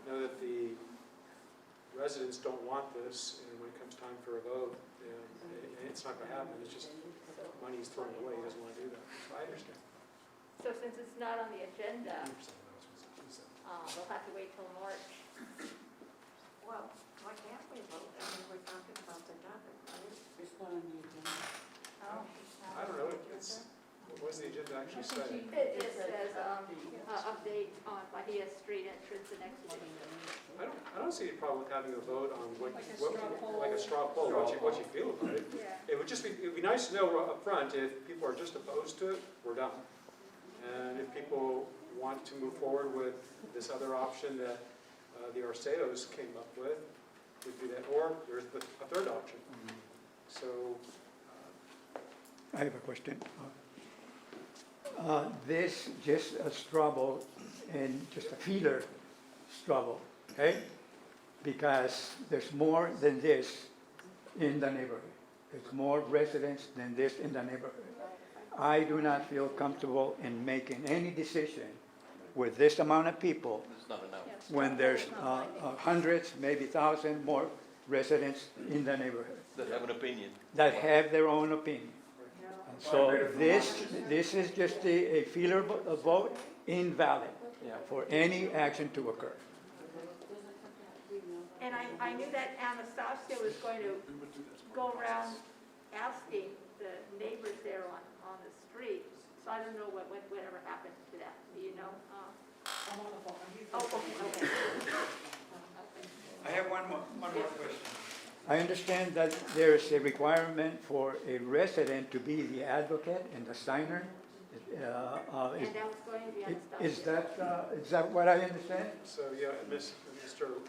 know that the residents don't want this, and when it comes time for a vote, it's not going to happen. It's just money's thrown away. He doesn't want to do that. So I understand. So since it's not on the agenda, we'll have to wait till March. Well, why can't we vote? I mean, we're talking about the topic, right? It's not on the agenda. Oh, it's not I don't on know. the agenda? What does the agenda actually say? It just says, update on Bahia Street entrance and exit. I don't see any problem with having a vote on Like a straw poll. what you feel about it. Yeah. It'd be nice to know up front if people are just opposed to it, we're done. And if people want to move forward with this other option that the Arceos came up with, we'd do that. Or there's a third option. So. I have a question. This just a struggle and just a feeler struggle, okay? Because there's more than this in the neighborhood. There's more residents than this in the neighborhood. I do not feel comfortable in making any decision with this amount of people when there's hundreds, maybe thousands more residents in the neighborhood. That have an opinion. That have their own opinion. And so this is just a feeler vote, invalid for any action to occur. And I knew that Anastasia was going to go around asking the neighbors there on the street. So I don't know whatever happened to that, do you know? Oh, okay. I have one more question. I understand that there's a requirement for a resident to be the advocate and the signer. And that was going to be Anastasia. Is that what I understand? So, yeah, Mr.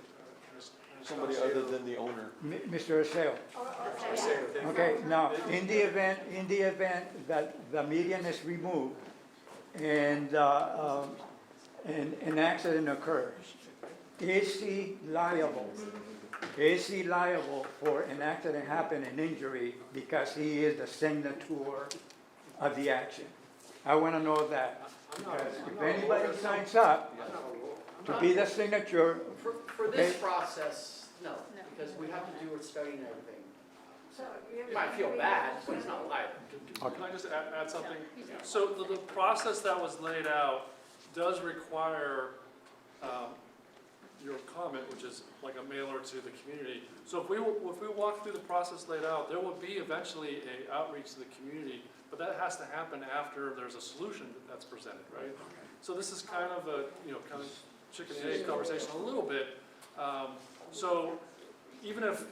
Somebody other than the owner. Mr. Arceo? Okay, now, in the event that the median is removed and an accident occurs, is he liable? Is he liable for an accident happen and injury because he is the signature of the action? I want to know that. Because if anybody signs up to be the signature, For this process, no, because we have to do a study and everything. So You might feel bad, but it's not liable. Can I just add something? So the process that was laid out does require your comment, which is like a mailer to the community. So if we walk through the process laid out, there will be eventually a outreach to the community, but that has to happen after there's a solution that's presented, right? So this is kind of a, kind of chicken and egg conversation a little bit. So even if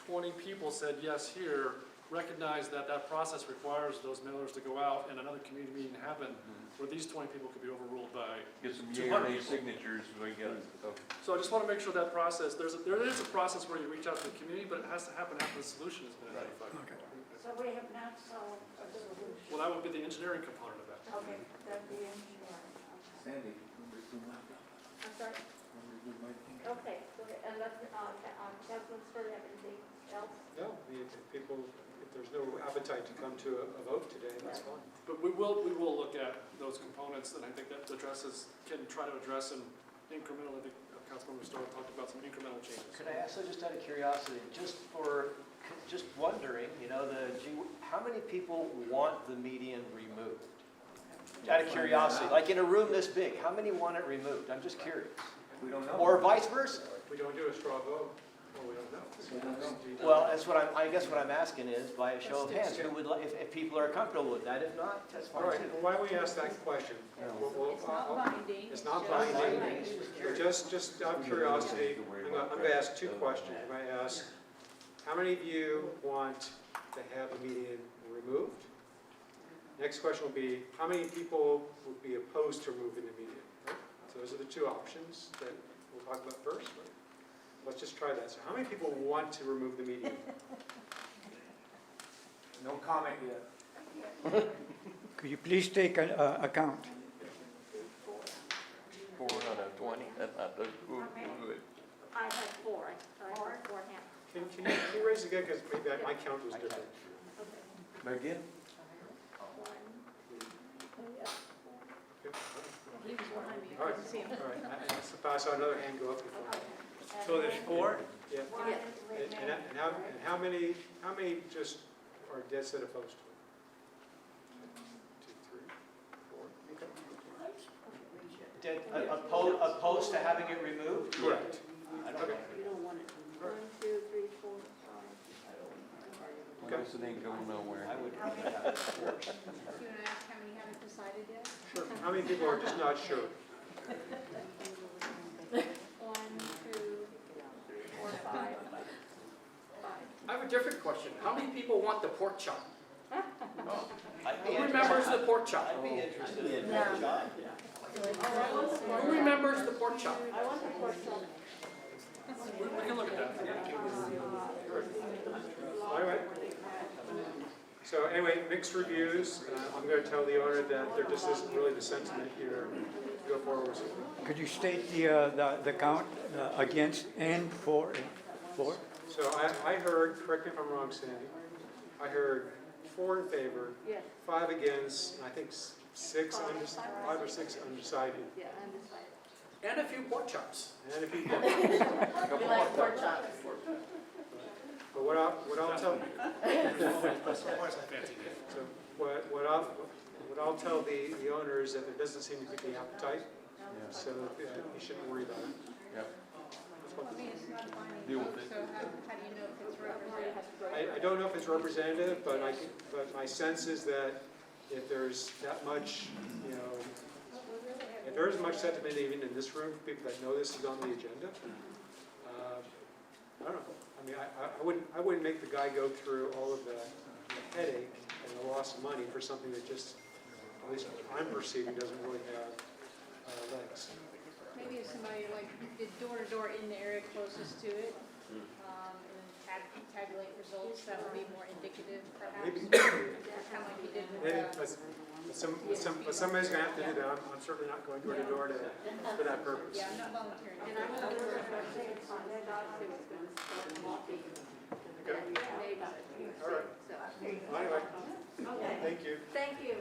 20 people said yes here, recognize that that process requires those mailers to go out and another community meeting happen, where these 20 people could be overruled by Get some 200 yay signatures so we get it. So I just want to make sure that process, there is a process where you reach out to the community, but it has to happen after the solution has been identified. So we have not solved a solution. Well, that would be the engineering component of that. Okay, that'd be engineering. Sandy. I'm sorry? Okay, so unless, Councilman Stewart, have anything else? No, if there's no appetite to come to a vote today, that's fine. But we will look at those components that I think that can try to address in incremental Councilmember Stoll talked about some incremental changes. Could I ask, so just out of curiosity, just wondering, how many people want the median removed? Out of curiosity, like in a room this big, how many want it removed? I'm just curious. We don't know. Or vice versa. We don't do a straw vote, well, we don't know. Well, that's what I guess what I'm asking is, by a show of hands, who would, if people are comfortable with that, if not, that's All fine right, too. why don't we ask that question? It's not binding. It's not just- binding. But just out of curiosity, I'm going to ask two questions. I'm going to ask, how many of you want to have the median removed? Next question will be, how many people would be opposed to removing the median? Right? So those are the two options that we'll talk about first. Right? Let's just try that. So how many people want to remove the median? No comment yet. Could you please take account? 4 out of 20, that's not good. I had four, I heard four hands. Can you raise it again, because maybe my count was different. Again? He was behind me, All I right, couldn't see him. all right. I saw another hand go up before. So there's 4? Yeah. And how many just are dead set opposed to it? 2, 3, 4. Okay. Opposed to having it removed? Correct. I don't Okay. know. You don't want it. 1, 2, 3, 4, 5. Well, this ain't going nowhere. I would. You want to ask how many haven't decided yet? Sure. How many people are just not sure? 1, 2, 3, 4, 5. 5. I have a different question. How many people want the pork chop? I'd be Who remembers interested. the pork chop? I'd be interested in No. pork chop. Who remembers the pork chop? I want the pork chop. We can look at that. All right. So anyway, mixed reviews. I'm going to tell the owner that there just isn't really the sentiment here to go forward with it. Could you state the count against and for? So I heard, correct me if I'm wrong, Sandy, I heard 4 in favor, Yes, 5 against, and I think 5 or 6 undecided. yeah, undecided. And a few pork chops. And if you You like pork chops? but what I'll tell, so what I'll tell the owner is that there doesn't seem to be the appetite, so you shouldn't worry about it. Yep. I mean, it's not a binding Deal vote, with it. so how do you know if it's representative? I don't know if it's representative, but my sense is that if there's that much, if there isn't much sentiment even in this room, for people that know this is on the agenda, I don't know. I mean, I wouldn't make the guy go through all of the headache and the loss of money for something that just, at least I'm perceiving, doesn't really have legs. Maybe if somebody like did door-to-door in the area closest to it, and tabulate results, that would be more indicative perhaps. Maybe. Kind of like you did Maybe, with but somebody's gonna have to do that. I'm certainly not going door to door for that purpose. yeah, I'm not volunteering. And I'm not sure if I'm saying it's on their dog too, it's gonna start coffee. Okay. All right. Anyway, thank you. Thank you.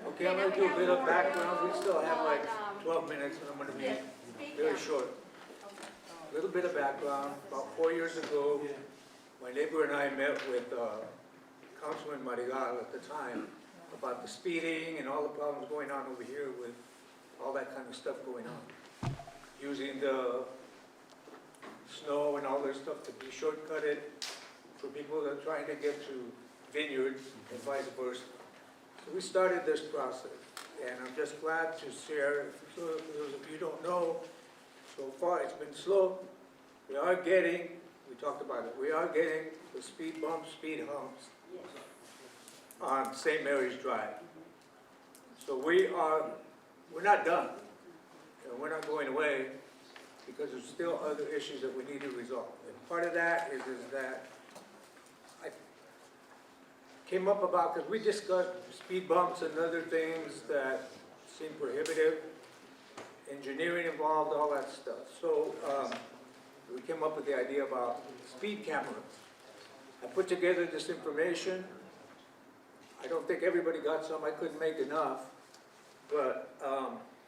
Okay, I'm gonna do a bit of background. We still have like 12 minutes, and I'm gonna be Yes, speak very now. short. A little bit of background. About 4 years ago, my neighbor and I met with Councilman Marigal at the time about the speeding and all the problems going on over here with all that kind of stuff going on. Using the snow and all this stuff to be shortcutted for people that are trying to get to vineyards and vice versa. So we started this process, and I'm just glad to share, so for those of you who don't know, so far it's been slow. We are getting, we talked about it, we are getting the speed bumps, speed humps on St. Mary's Drive. So we're not done. We're not going away because there's still other issues that we need to resolve. And part of that is that I came up about, because we discussed speed bumps and other things that seem prohibitive, engineering involved, all that stuff. So we came up with the idea about speed cameras. I put together this information. I don't think everybody got some. I couldn't make enough. But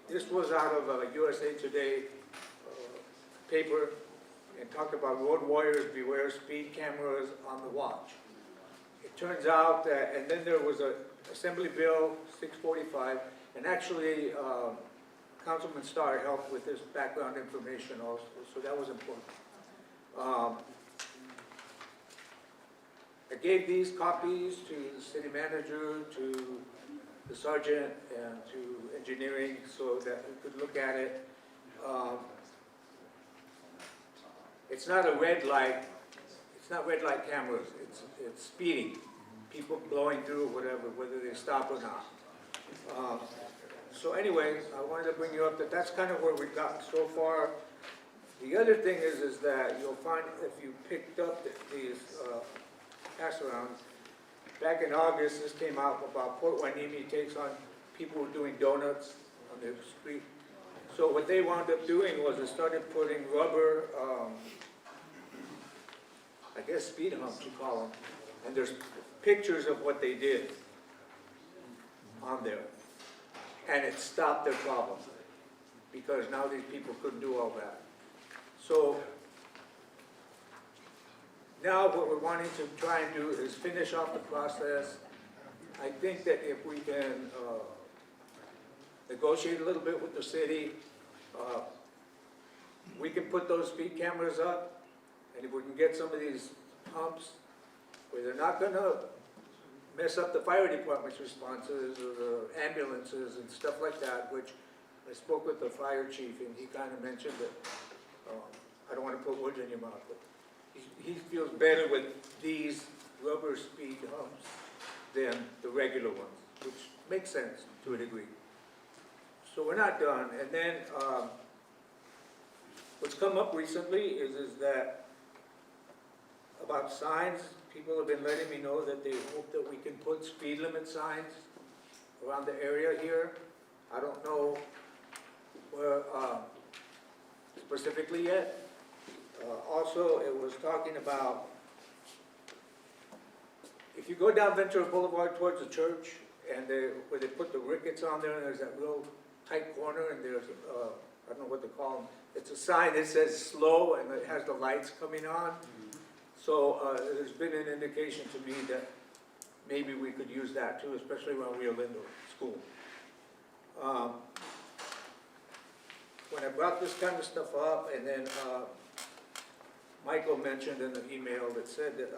this was out of USA Today paper and talked about road warriors beware speed cameras on the watch. It turns out that, and then there was a Assembly Bill 645, and actually Councilman Starr helped with this background information also, so that was important. I gave these copies to the city manager, to the sergeant, and to engineering so that we could look at it. It's not a red light, it's not red light cameras, it's speeding, people blowing through whatever, whether they stop or not. So anyways, I wanted to bring you up that that's kind of where we've gotten so far. The other thing is that you'll find if you picked up these pass-arounds, back in August, this came out about Port Hueneme takes on people doing donuts on their street. So what they wound up doing was they started putting rubber, I guess speed humps you call them, and there's pictures of what they did on there. And it stopped their problem, because now these people couldn't do all that. So now what we're wanting to try and do is finish off the process. I think that if we can negotiate a little bit with the city, we can put those speed cameras up, and if we can get some of these humps where they're not gonna mess up the fire department's responses or the ambulances and stuff like that, which I spoke with the fire chief and he kind of mentioned that, I don't want to put words in your mouth, but he feels better with these rubber speed humps than the regular ones, which makes sense to a degree. So we're not done. And then what's come up recently is that about signs, people have been letting me know that they hope that we can put speed limit signs around the area here. I don't know where specifically yet. Also, it was talking about, if you go down Ventura Boulevard towards the church, and where they put the rickets on there, and there's that real tight corner, and there's, I don't know what to call them, it's a sign that says slow, and it has the lights coming on. So there's been an indication to me that maybe we could use that too, especially around Rio Lindo School. When I brought this kind of stuff up, and then Michael mentioned in an email that said that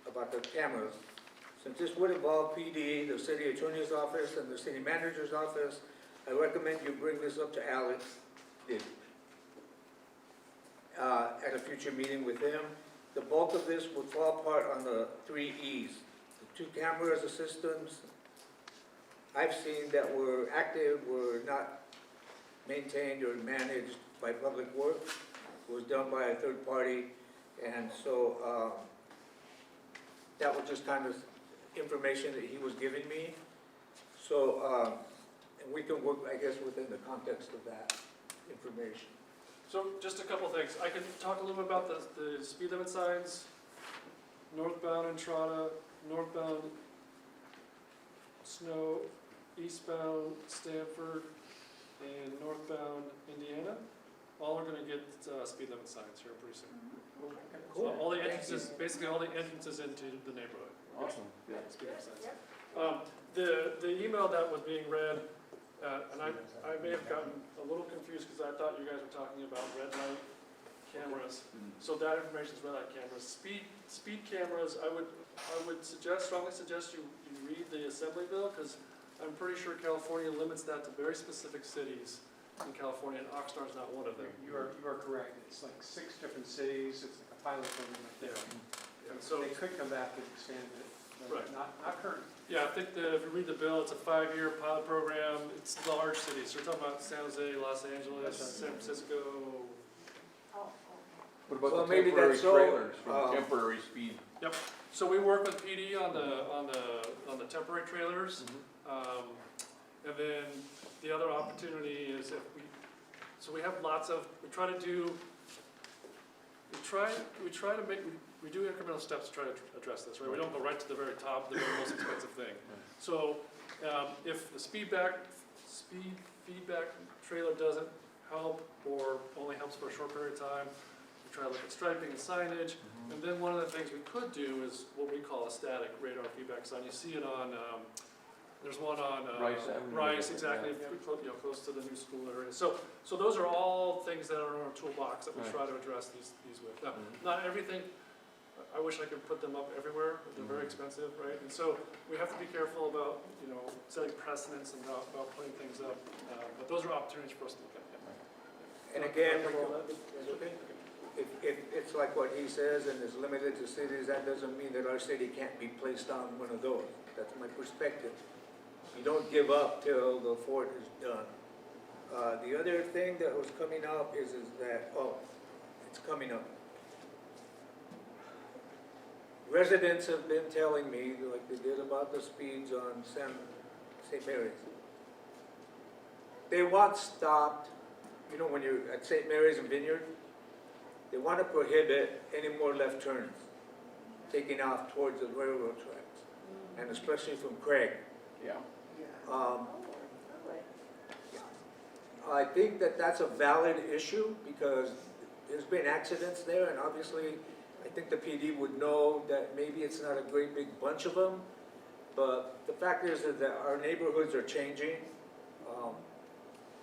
about the cameras, since this would involve PD, the city attorney's office, and the city manager's office, I recommend you bring this up to Alex at a future meeting with him. The bulk of this would fall apart on the 3 E's. The 2 cameras, the systems I've seen that were active were not maintained or managed by Public Works. It was done by a third party, and so that was just kind of information that he was giving me. So and we can work, I guess, within the context of that information. So just a couple things. I can talk a little bit about the speed limit signs, northbound Entrada, northbound Snow, eastbound Stanford, and northbound Indiana. All are going to get speed limit signs here pretty soon. So all the entrances, basically all the entrances into the neighborhood. Awesome. Yeah, speed limit signs. The email that was being read, and I may have gotten a little confused because I thought you guys were talking about red light cameras. So that information is red light cameras. Speed cameras, I would strongly suggest you read the Assembly Bill, because I'm pretty sure California limits that to very specific cities in California, and Oxnard is not one of them. You are correct. It's like 6 different cities. It's like a pilot program right there. And so They could come back and expand it, but Right. not current. yeah, I think if you read the bill, it's a 5-year pilot program. It's large cities. So we're talking about San Jose, Los Angeles, San Francisco. What about Well, the maybe temporary that's so, trailers for the temporary speed? So we work with PD on the temporary trailers. And then the other opportunity is if we have lots of, we try to do incremental steps to try to address this, right? We don't go right to the very top, the very most expensive thing. So if the speed feedback trailer doesn't help or only helps for a short period of time. We try to look at striping and signage. And then one of the things we could do is what we call a static radar feedback sign. You see it on, there's one on Rice, exactly, close to the new school area. So those are all things that are in our toolbox that we try to address these with. Now, not everything, I wish I could put them up everywhere, but they're very expensive, right? And so we have to be careful about, setting precedents and about putting things up. But those are opportunities for us to look at. And again, if it's like what he says and is limited to cities, that doesn't mean that our city can't be placed on one of those. That's my perspective. You don't give up till the fort is done. The other thing that was coming up is that, it's coming up. Residents have been telling me, like they did about the speeds on St. Mary's. They want stopped, when you're at St. Mary's and Vineyard, they want to prohibit any more left turns, taking off towards the railroad tracks, and especially from Craig. Yeah. I think that that's a valid issue because there's been accidents there, and obviously I think the PD would know that maybe it's not a great big bunch of them, but the fact is that our neighborhoods are changing.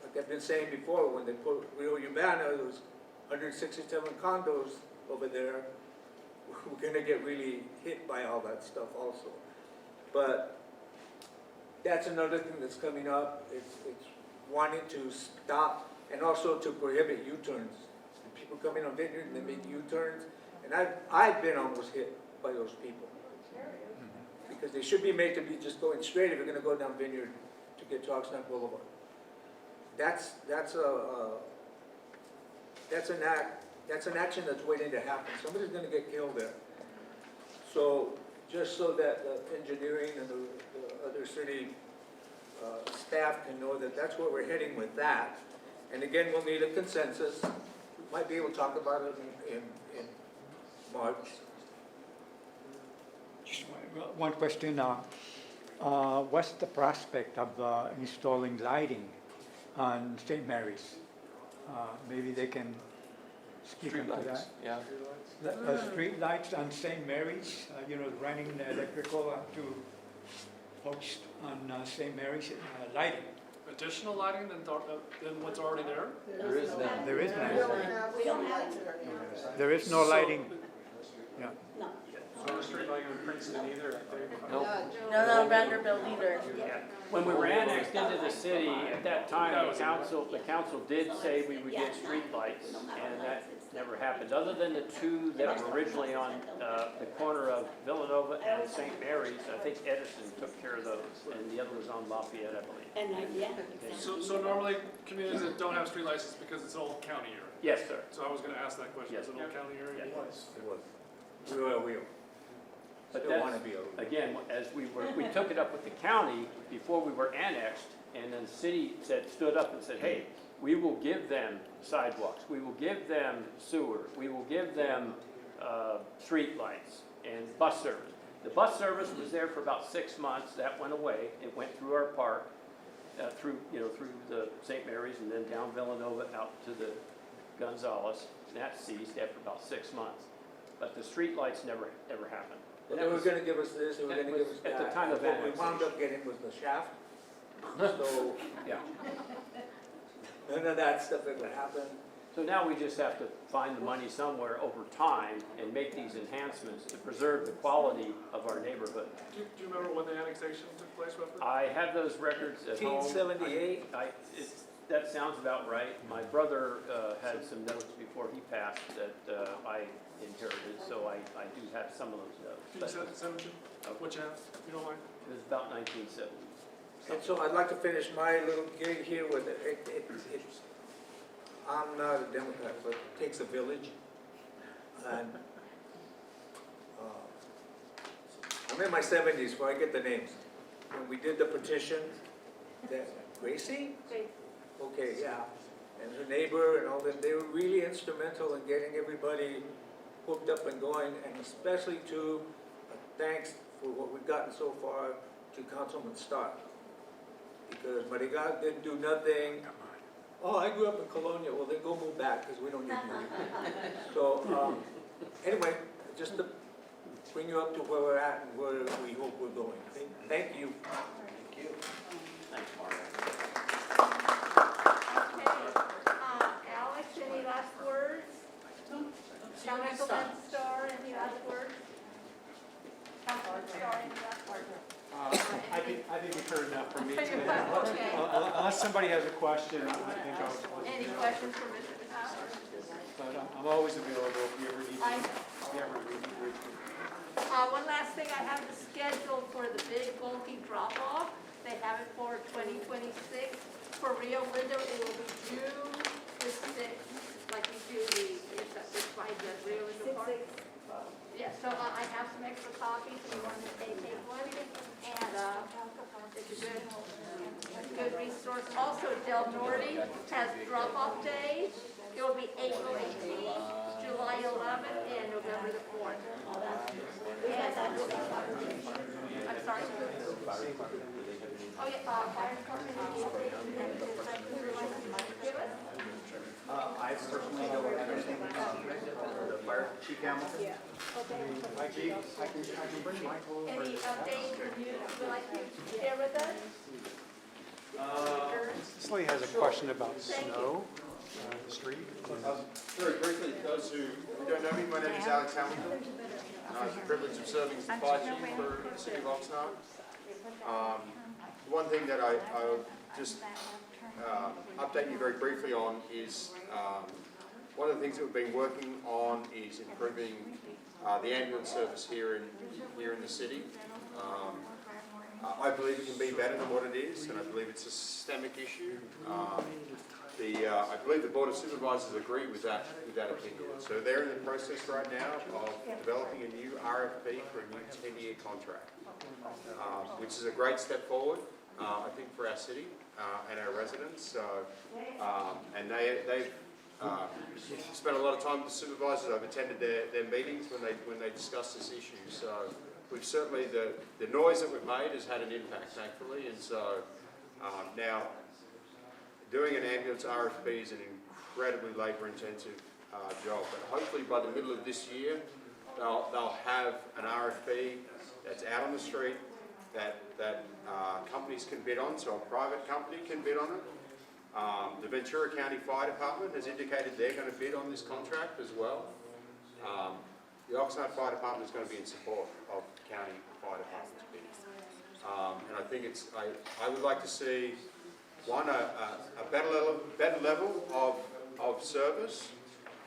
Like I've been saying before, when they put Rio Lindo, there was 167 condos over there. We're going to get really hit by all that stuff also. But that's another thing that's coming up. It's wanting to stop and also to prohibit U-turns. People coming on Vineyard and they make U-turns. And I've been almost hit by those people. Because they should be made to be just going straight if you're going to go down Vineyard to get to Oxnard Boulevard. That's an action that's waiting to happen. Somebody's going to get killed there. So just so that the engineering and the other city staff can know that that's where we're heading with that. And again, we'll need a consensus. We might be able to talk about it in March. Just one question. What's the prospect of installing lighting on St. Mary's? Maybe they can speak into that. Yeah. Street lights on St. Mary's, running the electrical to post on St. Mary's, lighting. Additional lighting than what's already there? There is none. There is none. We don't have it. There is no lighting. Yeah. No. So the street lighting in Princeton either, I think. Nope. No, Vanderbilt either. When we were annexed into the city, at that time, the council did say we would get street lights, and that never happened. Other than the two that were originally on the corner of Villanova and St. Mary's, I think Edison took care of those, and the other was on Lafayette, I believe. And So normally, communities that don't have streetlights is because it's an old county area. Yes, sir. So I was going to ask that question. Yes. Is it an old county area? Yes. It was. We were. But Still want to be over. again, as we took it up with the county before we were annexed, and then the city stood up and said, hey, we will give them sidewalks, we will give them sewer, we will give them street lights and bus service. The bus service was there for about 6 months. That went away. It went through our park, through the St. Mary's, and then down Villanova out to the Gonzales. And that ceased after about 6 months. But the street lights never ever happened. But they were going to give us this, they were going to give us that. At the time of What we wound annexation. up getting was the shaft. So Yeah. none of that stuff ever happened. So now we just have to find the money somewhere over time and make these enhancements to preserve the quality of our neighborhood. Do you remember when the annexation took place, roughly? I have those records at home. 1878. That sounds about right. My brother had some notes before he passed that I inherited, so I do have some of those notes. Can you send it to what you have, if you don't mind? It was about 1970. And so I'd like to finish my little gig here with I'm not a Democrat, but it takes a village. And I'm in my 70s before I get the names. When we did the petition, Gracie? Okay, yeah. And her neighbor and all that, they were really instrumental in getting everybody hooked up and going, and especially to thanks for what we've gotten so far to Councilman Stark. Because Marigal didn't do nothing, oh, I grew up in Colonia, well, then go move back, because we don't need you. So, anyway, just to bring you up to where we're at and where we hope we're going. Okay? Thank you. Thank you. Thanks, Mark. Okay, Alex, any last words? Councilman Starr, any last words? Councilman Starr, any last words? I think you've heard enough from me today. Okay. Unless somebody has a question, I think I'll. Any questions for Mr. Bauer? But I'm always available if you ever need I- me. If you ever need me. One last thing, I have the schedule for the big bulky drop-off. They have it for 2026. For Rio Lindo, it will be June the 6th, like we do it's by the Rio Lindo Park. Yeah, so I have some extra copies if you want to take one. And it's a good resource. Also, Del Norte has drop-off days. It will be April 18th, July 11th, and November the 4th. I'm sorry. Oh, yeah, fire department. Give us? I personally don't have anything the fire chief camel. Yeah. Okay. I can bring Michael over. Any updates or news you would like to share with us? This lady has a question about snow on the street. Very briefly, those who don't know me, my name is Alex Hamilton. I have the privilege of serving as the fire chief for the city of Oxnard. One thing that I'll just update you very briefly on is one of the things that we've been working on is improving the ambulance service here in the city. I believe it can be better than what it is, and I believe it's a systemic issue. I believe the Board of Supervisors agree with that opinion. So they're in the process right now of developing a new RFP for a new 10-year contract, which is a great step forward, I think, for our city and our residents. So, and they've spent a lot of time with the supervisors. I've attended their meetings when they discuss this issue. So we've certainly, the noise that we've made has had an impact, thankfully. And so now, doing an ambulance RFP is an incredibly labour-intensive job, but hopefully by the middle of this year, they'll have an RFP that's out on the street that companies can bid on, so a private company can bid on it. The Ventura County Fire Department has indicated they're going to bid on this contract as well. The Oxnard Fire Department is going to be in support of county fire department's bid. And I think I would like to see a better level of service,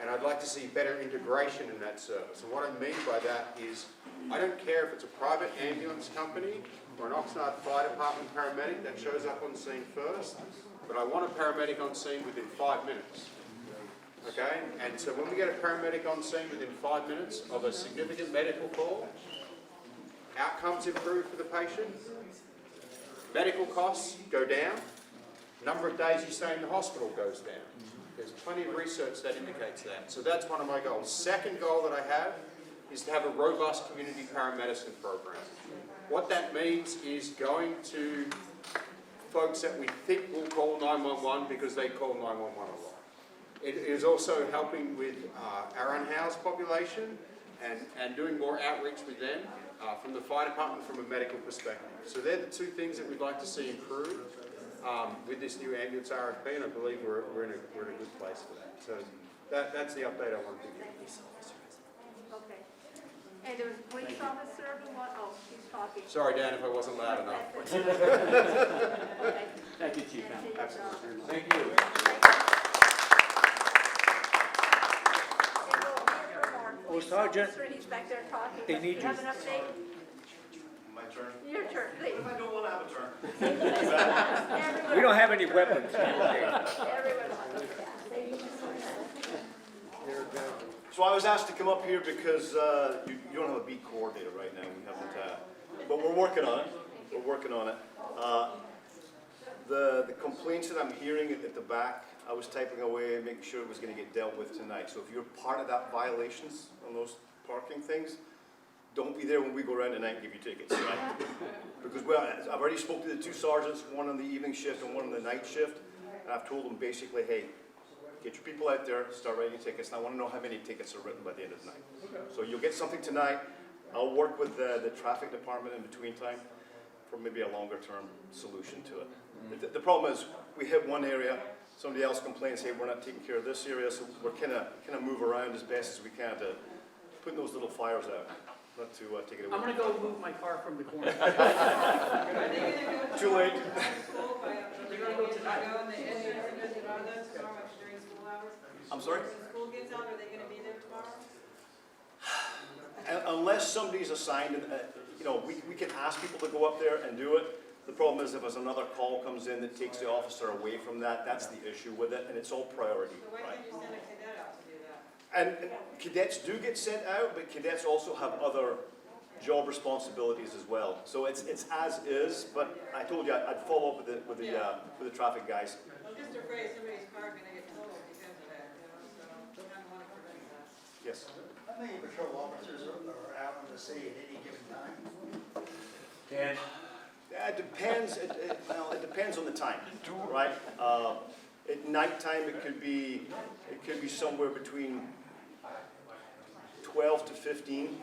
and I'd like to see better integration in that service. And what I mean by that is, I don't care if it's a private ambulance company or an Oxnard Fire Department paramedic that shows up on scene first, but I want a paramedic on scene within 5 minutes. Okay? And so when we get a paramedic on scene within 5 minutes of a significant medical call, outcomes improve for the patient, medical costs go down, number of days you stay in the hospital goes down. There's plenty of research that indicates that. So that's one of my goals. Second goal that I have is to have a robust community paramedicine program. What that means is going to folks that we think will call 911 because they call 911 a lot. It is also helping with our unhoused population and doing more outreach with them from the fire department from a medical perspective. So they're the two things that we'd like to see improve with this new ambulance RFP, and I believe we're in a good place for that. So that's the update I wanted to give. Okay. And there was a police officer who he's talking. Sorry, Dan, if I wasn't loud enough. Okay. Thank you, Chief. Absolutely. Thank you. Oh, Sergeant, he's back there talking. they need You have you. an update? My turn? Your turn, please. I don't want to have a turn. Everyone- We don't have any weapons. Everyone. So I was asked to come up here because you don't have a beat coordinator right now. We haven't, but we're working on it. We're working on it. The complaints that I'm hearing at the back, I was typing away and making sure it was going to get dealt with tonight. So if you're part of that violations on those parking things, don't be there when we go around tonight and give you tickets, right? Because I've already spoke to the two sergeants, one on the evening shift and one on the night shift. And I've told them basically, hey, get your people out there, start writing tickets, and I want to know how many tickets are written by the end of the night. So you'll get something tonight. I'll work with the traffic department in between time for maybe a longer term solution to it. The problem is, we hit one area, somebody else complains, hey, we're not taking care of this area, so we're kind of move around as best as we can to put those little fires out, not to take it away. I'm gonna go move my car from the corner. Too late. They're gonna go tonight. I'm sorry? School gets out, are they gonna be there tomorrow? Unless somebody's assigned, you know, we can ask people to go up there and do it. The problem is if there's another call comes in that takes the officer away from that, that's the issue with it, and it's all priority, So why right? can't you send a cadet out to do that? And cadets do get sent out, but cadets also have other job responsibilities as well. So it's as is, but I told you I'd follow up with the traffic guys. I'm just afraid somebody's car gonna get totaled because of that, you know, so we don't wanna prevent that. Yes. How many patrol officers are out on the city at any given time? Ken? It depends. Well, it depends on the time, right? At nighttime, it could be somewhere between 12 to 15.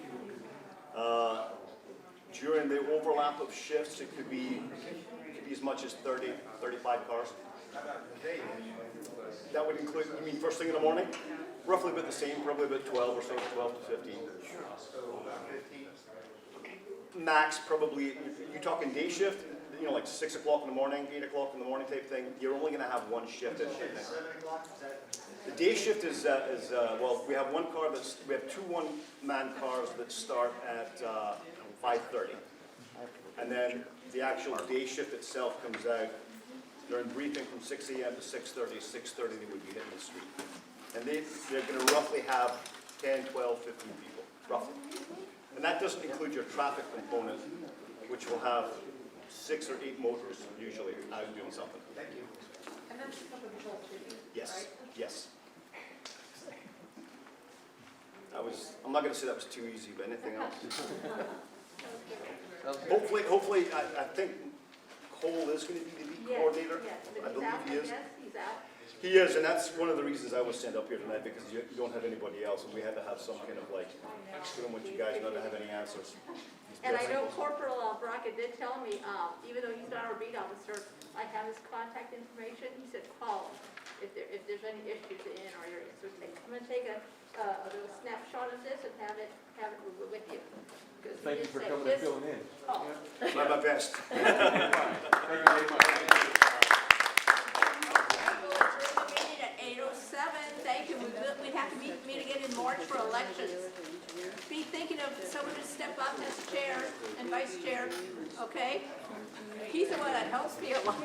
During the overlap of shifts, it could be as much as 30, 35 cars. That would include, you mean first thing in the morning? Roughly about the same, probably about 12 or so, 12 to 15. Max, probably, you're talking day shift, you know, like 6 o'clock in the morning, 8 o'clock in the morning type thing, you're only going to have one shift. The day shift is well, we have we have two one-man cars that start at 5:30. And then the actual day shift itself comes out during briefing from 6 a.m. to 6:30. 6:30 they would be hitting the street. And they're going to roughly have 10, 12, 15 people, roughly. And that doesn't include your traffic component, which will have 6 or 8 motors usually out doing something. And that's the patrol too, Yes, yes. I'm not going to say that was too easy, but anything else? Hopefully, I think Cole is going to be the lead coordinator. I believe he is. He's out. He is, and that's one of the reasons I was sent up here tonight, because you don't have anybody else, and we had to have some kind of like, I don't want you guys not to have any answers. And I know Corporal Brackett did tell me, even though he's not our beat officer, I have his contact information. He said, call him if there's any issues in our area. So I'm going to take a little snapshot of this and have it with you. Thank you for coming and filling in. Oh. Try my best. Thank you very much. At 8:07, thank you. We have to meet again in March for elections. Be thinking of someone to step up as chair and vice chair, okay? He's the one that helps me a lot.